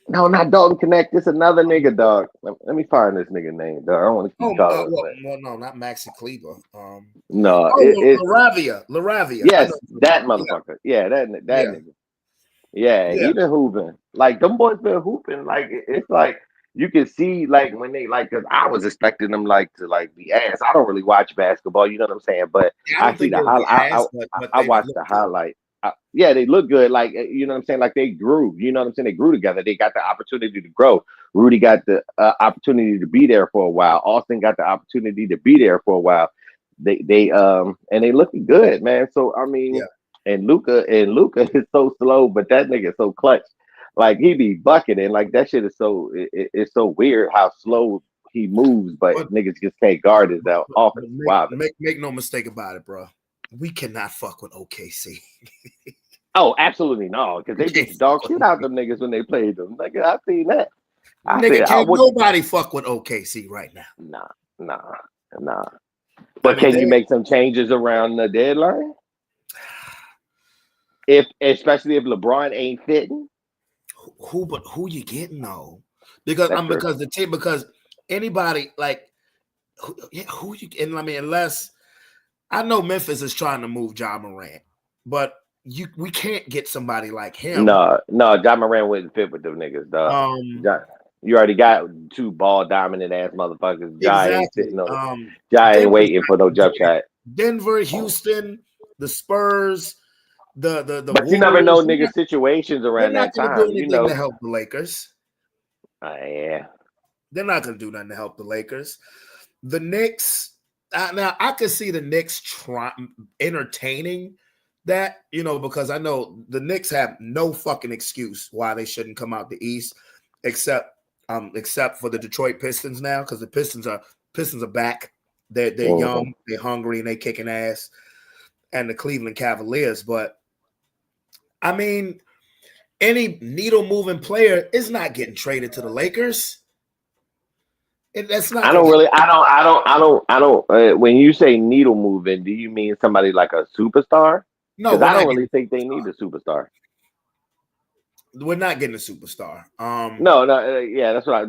No, not Dalton Connect. It's another nigga, dog. Let me find this nigga name, dog. I don't want to keep calling him. No, not Maxi Kleber. No, Laravia. Yes, that motherfucker. Yeah, that nigga. Yeah, he been hooping. Like, them boys been hooping. Like, it's like you can see, like, when they, like, because I was expecting them, like, to, like, be ass. I don't really watch basketball, you know what I'm saying? But I see the highlight. I watched the highlight. They look good. Like, you know what I'm saying? Like, they grew. You know what I'm saying? They grew together. They got the opportunity to grow. Rudy got the opportunity to be there for a while. Austin got the opportunity to be there for a while. They looking good, man. So I mean, and Luka is so slow, but that nigga is so clutch. Like, he be bucketing. Like, that shit is so it's so weird how slow he moves, but niggas just can't guard his offense. Wow. Make no mistake about it, bro. We cannot fuck with OKC. Oh, absolutely no, because they just dog shit out them niggas when they played them. Nigga, I seen that. Nobody fuck with OKC right now. Nah. But can you make some changes around the deadline? Especially if LeBron ain't fitting. who you getting though? Because the team, because anybody like who you, and I mean, unless I know Memphis is trying to move Ja Morant, but we can't get somebody like him. No, Ja Morant wouldn't fit with them niggas, dog. You already got 2 ball dominant ass motherfuckers. Ja Exactly. ain't sitting on. Ja ain't waiting for no jump shot. Denver, Houston, the Spurs, the But you never know niggas' situations around that time. Do anything to help the Lakers. Yeah. They're not going to do nothing to help the Lakers. The Knicks, now I could see the Knicks entertaining that, because I know the Knicks have no fucking excuse why they shouldn't come out the East, except for the Detroit Pistons now, because the Pistons are back. They're young, they're hungry, and they kicking ass. And the Cleveland Cavaliers, but I mean, any needle moving player is not getting traded to the Lakers. That's not. I don't. When you say needle moving, do you mean somebody like a superstar? No, because I don't really think they need a superstar. We're not getting a superstar. Yeah, that's what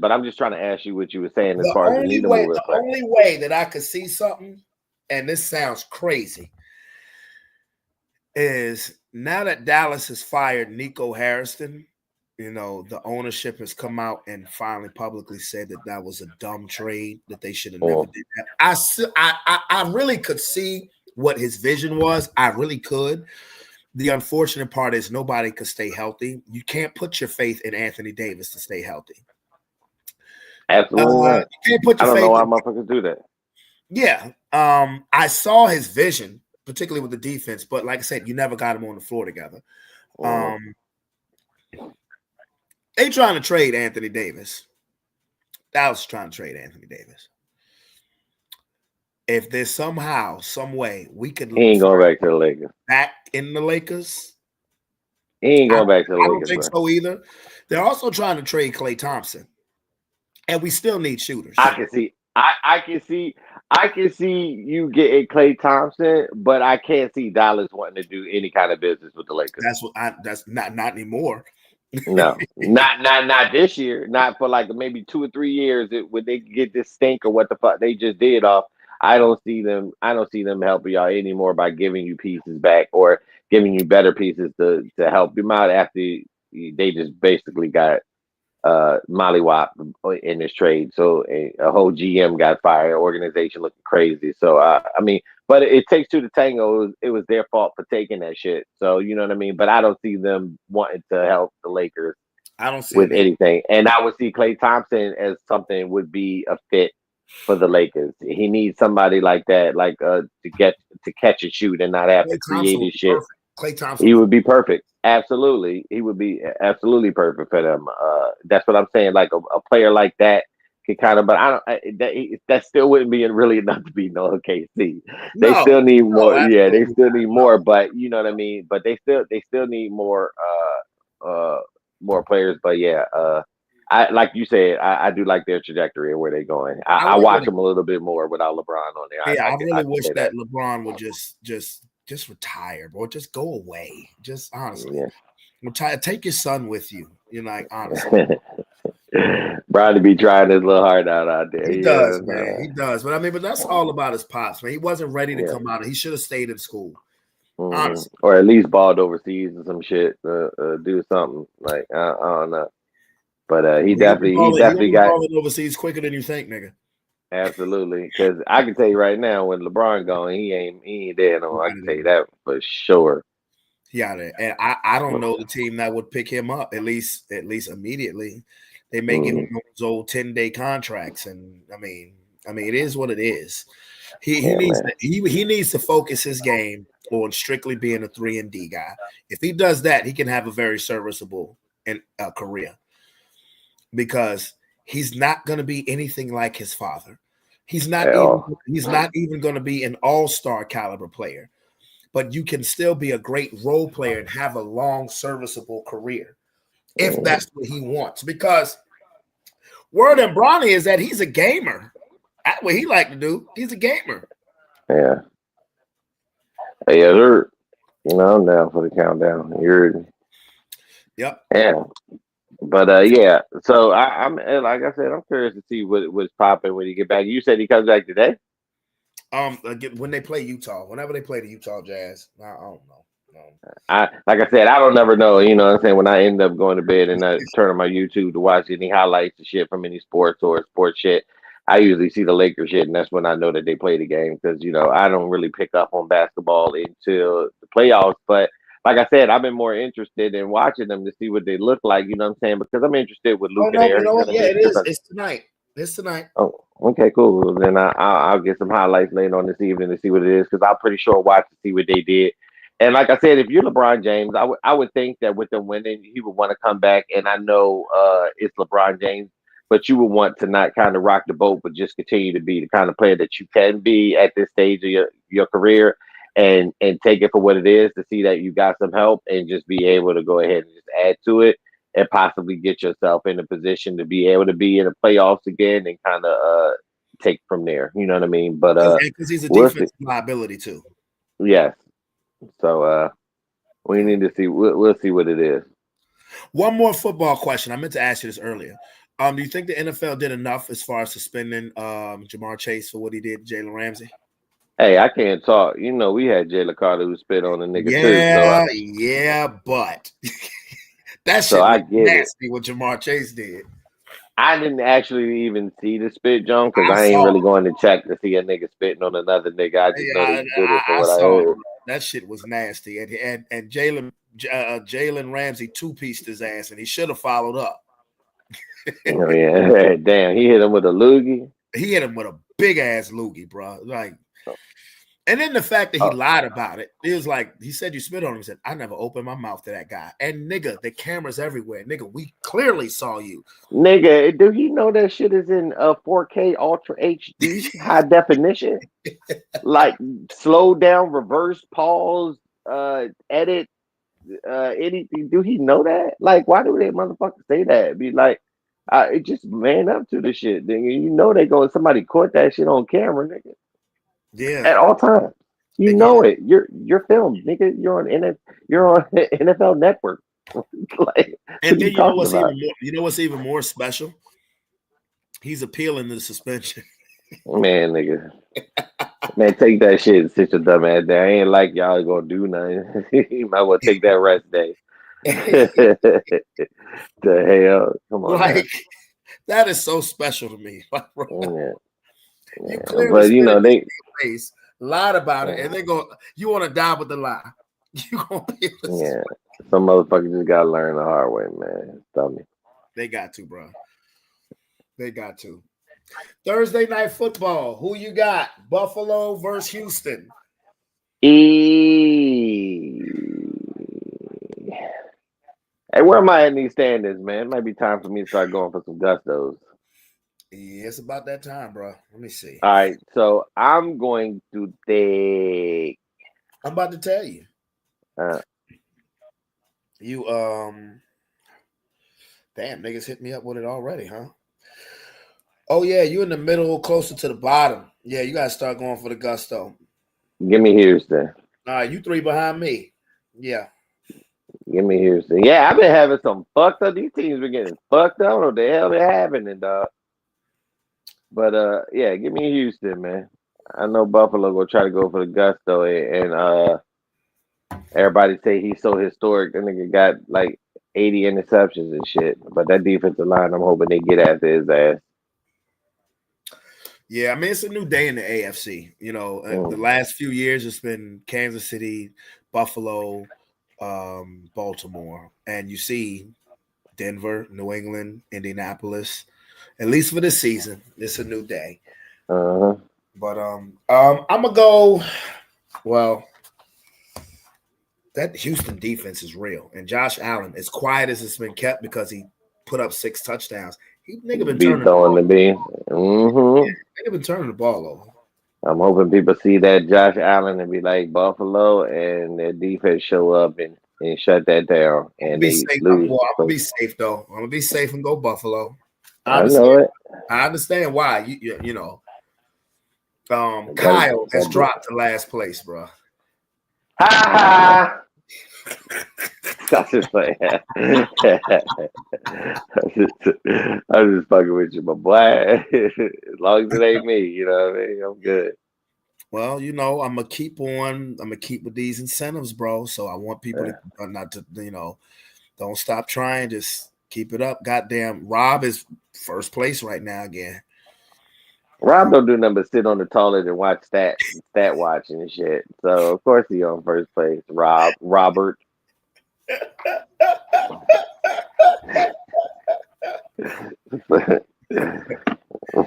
but I'm just trying to ask you what you were saying as far as the needle moving. The only way that I could see something, and this sounds crazy, is now that Dallas has fired Nico Harrison, the ownership has come out and finally publicly said that was a dumb trade, that they should have never did that. I really could see what his vision was. I really could. The unfortunate part is nobody could stay healthy. You can't put your faith in Anthony Davis to stay healthy. Absolutely. You can't put your faith. I don't know why motherfuckers do that. Yeah. I saw his vision, particularly with the defense, but like I said, you never got them on the floor together. They trying to trade Anthony Davis. Dallas trying to trade Anthony Davis. If there's somehow, some way we could, he ain't going back to the Lakers. Back in the Lakers, he ain't going back to the Lakers. I don't think so either. They're also trying to trade Klay Thompson, and we still need shooters. I can see. I can see you getting Klay Thompson, but I can't see Dallas wanting to do any kind of business with the Lakers. That's not anymore. No, not this year. Not for like maybe 2 or 3 years. When they get this stink or what the fuck they just did off. I don't see them helping y'all anymore by giving you pieces back or giving you better pieces to help them out after they just basically got mollywop in this trade. So a whole GM got fired, organization looking crazy. So I mean, but it takes 2 to tango. It was their fault for taking that shit. So you know what I mean. But I don't see them wanting to help the Lakers. I don't see with anything, and I would see Klay Thompson as something would be a fit for the Lakers. He needs somebody like that, like to catch and shoot and not have to create his shit. Klay Thompson, he would be perfect. Absolutely, he would be absolutely perfect for them. That's what I'm saying. Like a player like that can kind of, but that still wouldn't be really enough to beat no OKC. They still need more. Yeah, they still need more. But you know what I mean. But they still need more players. But yeah. I like you said, I do like their trajectory and where they're going. I watch them a little bit more without LeBron on there. Yeah, I really wish that LeBron would just retire, bro. Just go away. Just honestly, retire. Take your son with you. You're like honestly. Brian to be trying his little heart out there. He does, man. He does. But I mean, that's all about his pops, man. He wasn't ready to come out. He should have stayed in school. Honestly. Or at least balled overseas or some shit. Do something like I don't know. But he definitely got overseas quicker than you think, nigga. Absolutely, because I can tell you right now, when LeBron going, he ain't there no. I can tell you that for sure. Yeah, and I don't know the team that would pick him up at least immediately. They may give him those old 10-day contracts, and I mean, it is what it is. He needs to focus his game on strictly being a 3-and-D guy. If he does that, he can have a very serviceable career. Because he's not going to be anything like his father. He's not even going to be an all-star caliber player. But you can still be a great role player and have a long, serviceable career if that's what he wants. Because word on Bronny is that he's a gamer. That's what he like to do. He's a gamer. Yeah. Hey, I'm down for the countdown. You heard me. Yep. Yeah. But yeah. So I'm like I said, I'm curious to see what's popping when he get back. You said he comes back today. Again, when they play Utah, whenever they play the Utah Jazz, I don't know. I like I said, I don't never know. You know what I'm saying? When I end up going to bed and I turn on my YouTube to watch any highlights and shit from any sports or sports shit, I usually see the Lakers shit, and that's when I know that they play the game because I don't really pick up on basketball until the playoffs. But like I said, I've been more interested in watching them to see what they look like. You know what I'm saying? Because I'm interested with Oh Luka no, there. you know You know what? what I Yeah, mean? it is. It's tonight. It's tonight. Oh, okay, cool. Well, then I'll get some highlights later on this evening to see what it is because I'm pretty sure watch to see what they did. And like I said, if you're LeBron James, I would think that with them winning, he would want to come back. And I know it's LeBron James, but you would want to not kind of rock the boat, but just continue to be the kind of player that you can be at this stage of your career, and take it for what it is to see that you got some help and just be able to go ahead and just add to it and possibly get yourself in a position to be able to be in the playoffs again and kind of take from there. You know what I mean? But Because he's a we'll see. defensive liability too. Yes. So we need to see. We'll see what it is. One more football question. I meant to ask you this earlier. Do you think the NFL did enough as far as suspending Jamar Chase for what he did to Jalen Ramsey? Hey, I can't talk. We had Jalen Carter who spit on a nigga Yeah, too. yeah, but that So shit I was get it. nasty what Jamar Chase did. I didn't actually even see the spit, John, because I I ain't saw really it. going to check to see a nigga spitting on another nigga. I just know that he did it from I what I saw it. heard. That shit was nasty, and Jalen Ramsey two-pieced his ass, and he should have followed up. Yeah, damn, he hit him with a loogie. He hit him with a big ass loogie, bro. Like, and then the fact that he lied about it, it was like he said you spit on him. He said, "I never opened my mouth to that guy." And nigga, the cameras everywhere. Nigga, we clearly saw you. Nigga, do he know that shit is in 4K Ultra HD high definition? Like slow down, reverse, pause, edit, anything. Do he know that? Like, why do they motherfuckers say that? Be like, it just man up to the shit, nigga. They go somebody caught that shit on camera, nigga. Yeah, At all times. You know it. You're filmed, nigga. You're on NFL Network. Like, and then you know what's even more special? He's appealing the suspension. Man, nigga. Man, take that shit and sit your dumb ass down. I ain't like y'all gonna do nothing. You might well take that rest day. The hell? Come on. Like, that is so special to me. Like, bro, Yeah. you clearly But spit in they face, lied about it, and they go, you want to die with the lie. You gonna be some motherfuckers just gotta learn the hard way, man. Tell me. They got to, bro. They got to. Thursday night football. Who you got? Buffalo versus Houston. Hey, where am I in these standings, man? It might be time for me to start going for some gustos. Yeah, it's about that time, bro. Let me see. All right, so I'm going to take. I'm about to tell you. Damn, niggas hit me up with it already, huh? Oh yeah, you in the middle, closer to the bottom. Yeah, you gotta start going for the gusto. Give me Houston. All right, you three behind me. Yeah. Give me Houston. Yeah, I've been having some fucked up. These teams been getting fucked up. I don't know what the hell they're happening, dog. But yeah, give me Houston, man. I know Buffalo will try to go for the gusto, and everybody say he's so historic. That nigga got like 80 interceptions and shit. But that defensive line, I'm hoping they get after his ass. Yeah, I mean, it's a new day in the AFC. The last few years, it's been Kansas City, Buffalo, Baltimore, and you see Denver, New England, Indianapolis. At least for this season, it's a new day. But I'm gonna go. Well, that Houston defense is real, and Josh Allen, as quiet as it's been kept because he put up 6 touchdowns, nigga been turning the ball. Nigga been turning the ball over. I'm hoping people see that Josh Allen and be like Buffalo, and their defense show up and shut that down. And they lose. I'm gonna be safe though. I'm gonna be safe and go Buffalo. I know it. I understand why. You know. Kyle has dropped to last place, bro. Ha I just like, I'm just fucking with you, my boy. As long as it ain't me, you know what I mean? I'm good. Well, I'm gonna keep with these incentives, bro. So I want people to not to, don't stop trying. Just keep it up. Goddamn, Rob is first place right now again. Rob don't do nothing but sit on the toilet and watch stat watching and shit. So of course he on first place. Robert.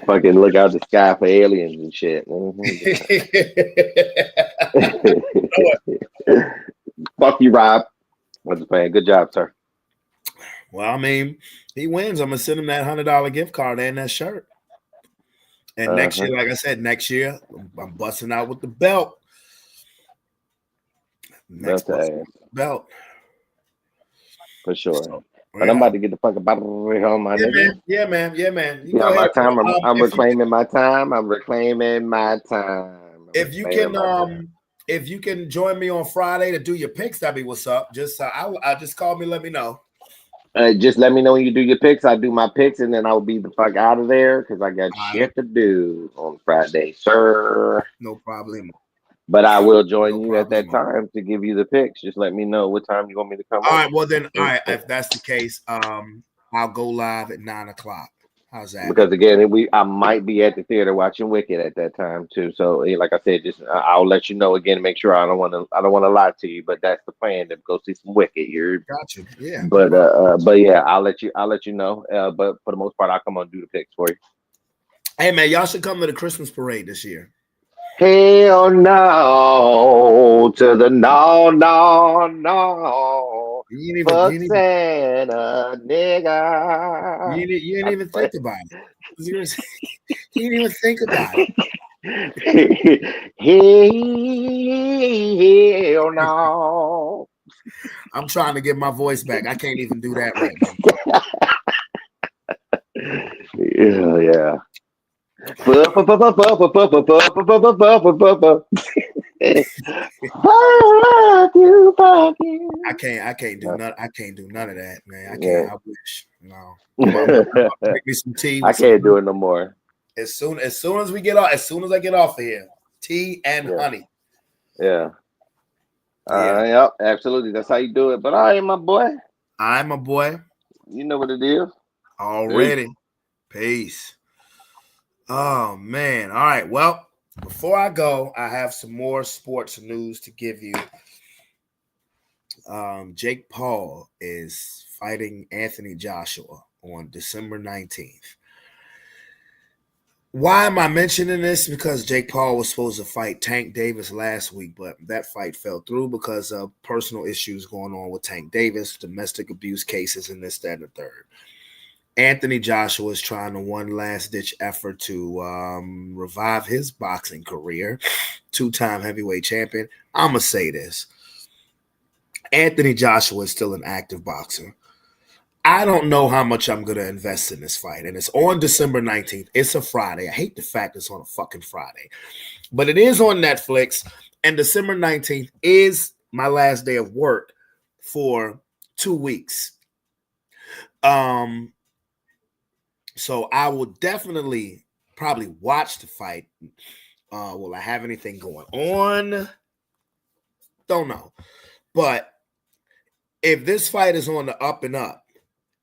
Fucking look out the sky for aliens and shit. Fuck you, Rob. I'm just playing. Good job, sir. Well, I mean, he wins. I'm gonna send him that $100 gift card and that shirt. And next year, like I said, I'm busting out with the belt. Belt. For sure. So, but I'm about to get the fuck about on my nigga. Yeah, man. You go ahead. My time. I'm reclaiming my time. If you can join me on Friday to do your picks, that'd be what's up. Just I'll just call me, let me know. Just let me know when you do your picks. I do my picks, and then I'll be the fuck out of there because I got shit to do on Friday, sir. No problem. But I will join you at that time to give you the picks. Just let me know what time you want me to come. All right. Well, then, all right. If that's the case, I'll go live at 9:00. How's that? Because again, I might be at the theater watching Wicked at that time too. So, like I said, just I'll let you know again. Make sure I don't want to lie to you, but that's the plan to go see some Wicked. Gotcha. Yeah. But yeah, I'll let you know. But for the most part, I'll come on and do the picks for you. Hey man, y'all should come to the Christmas parade this year. Hell no to the no. Fuck Santa, nigga. You didn't even think about it. You didn't even think about it. Hell no. I'm trying to get my voice back. I can't even do that right now. Yeah. Fuck you. I can't do none of that, man. I can't. I wish. No. Make me some tea. I can't do it no more. As soon as we get off, as soon as I get off of here, tea and honey. Yeah. Yep, absolutely. That's how you do it. But I am my boy. I'm a boy. You know what it is. Already. Peace. Oh man. All right. Well, before I go, I have some more sports news to give you. Jake Paul is fighting Anthony Joshua on December 19th. Why am I mentioning this? Because Jake Paul was supposed to fight Tank Davis last week, but that fight fell through because of personal issues going on with Tank Davis, domestic abuse cases, and this, that, and the third. Anthony Joshua is trying to one last-ditch effort to revive his boxing career. Two-time heavyweight champion. I'm going to say this. Anthony Joshua is still an active boxer. I don't know how much I'm going to invest in this fight, and it's on December 19th. It's a Friday. I hate the fact it's on a fucking Friday. But it is on Netflix, and December 19th is my last day of work for 2 weeks. So I will definitely probably watch the fight. Will I have anything going on? Don't know. But if this fight is on the up and up,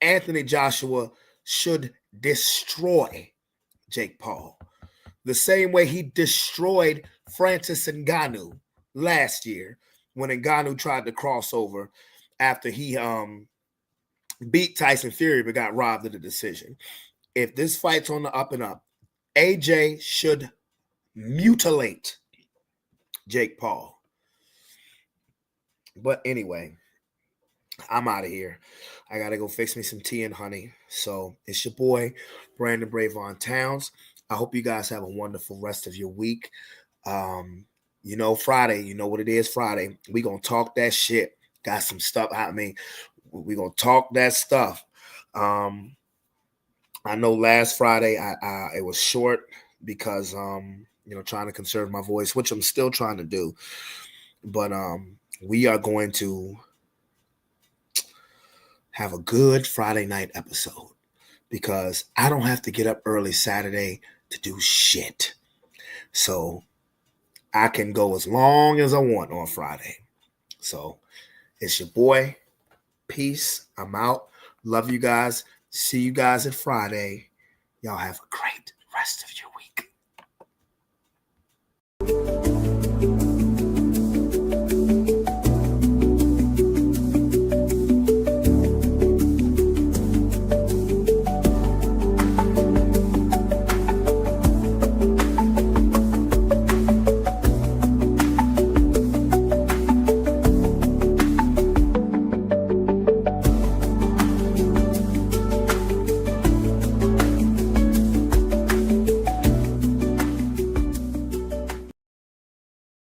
Anthony Joshua should destroy Jake Paul the same way he destroyed Francis Ngannou last year when Ngannou tried to cross over after he beat Tyson Fury but got robbed of the decision. If this fight's on the up and up, AJ should mutilate Jake Paul. But anyway, I'm out of here. I got to go fix me some tea and honey. So it's your boy, Brandon Bravon Towns. I hope you guys have a wonderful rest of your week. Friday, you know what it is Friday. We going to talk that shit. Got some stuff. I mean, we going to talk that stuff. I know last Friday it was short because, trying to conserve my voice, which I'm still trying to do. But we are going to have a good Friday night episode because I don't have to get up early Saturday to do shit. So I can go as long as I want on Friday. So it's your boy. Peace. I'm out. Love you guys. See you guys at Friday. Y'all have a great rest of your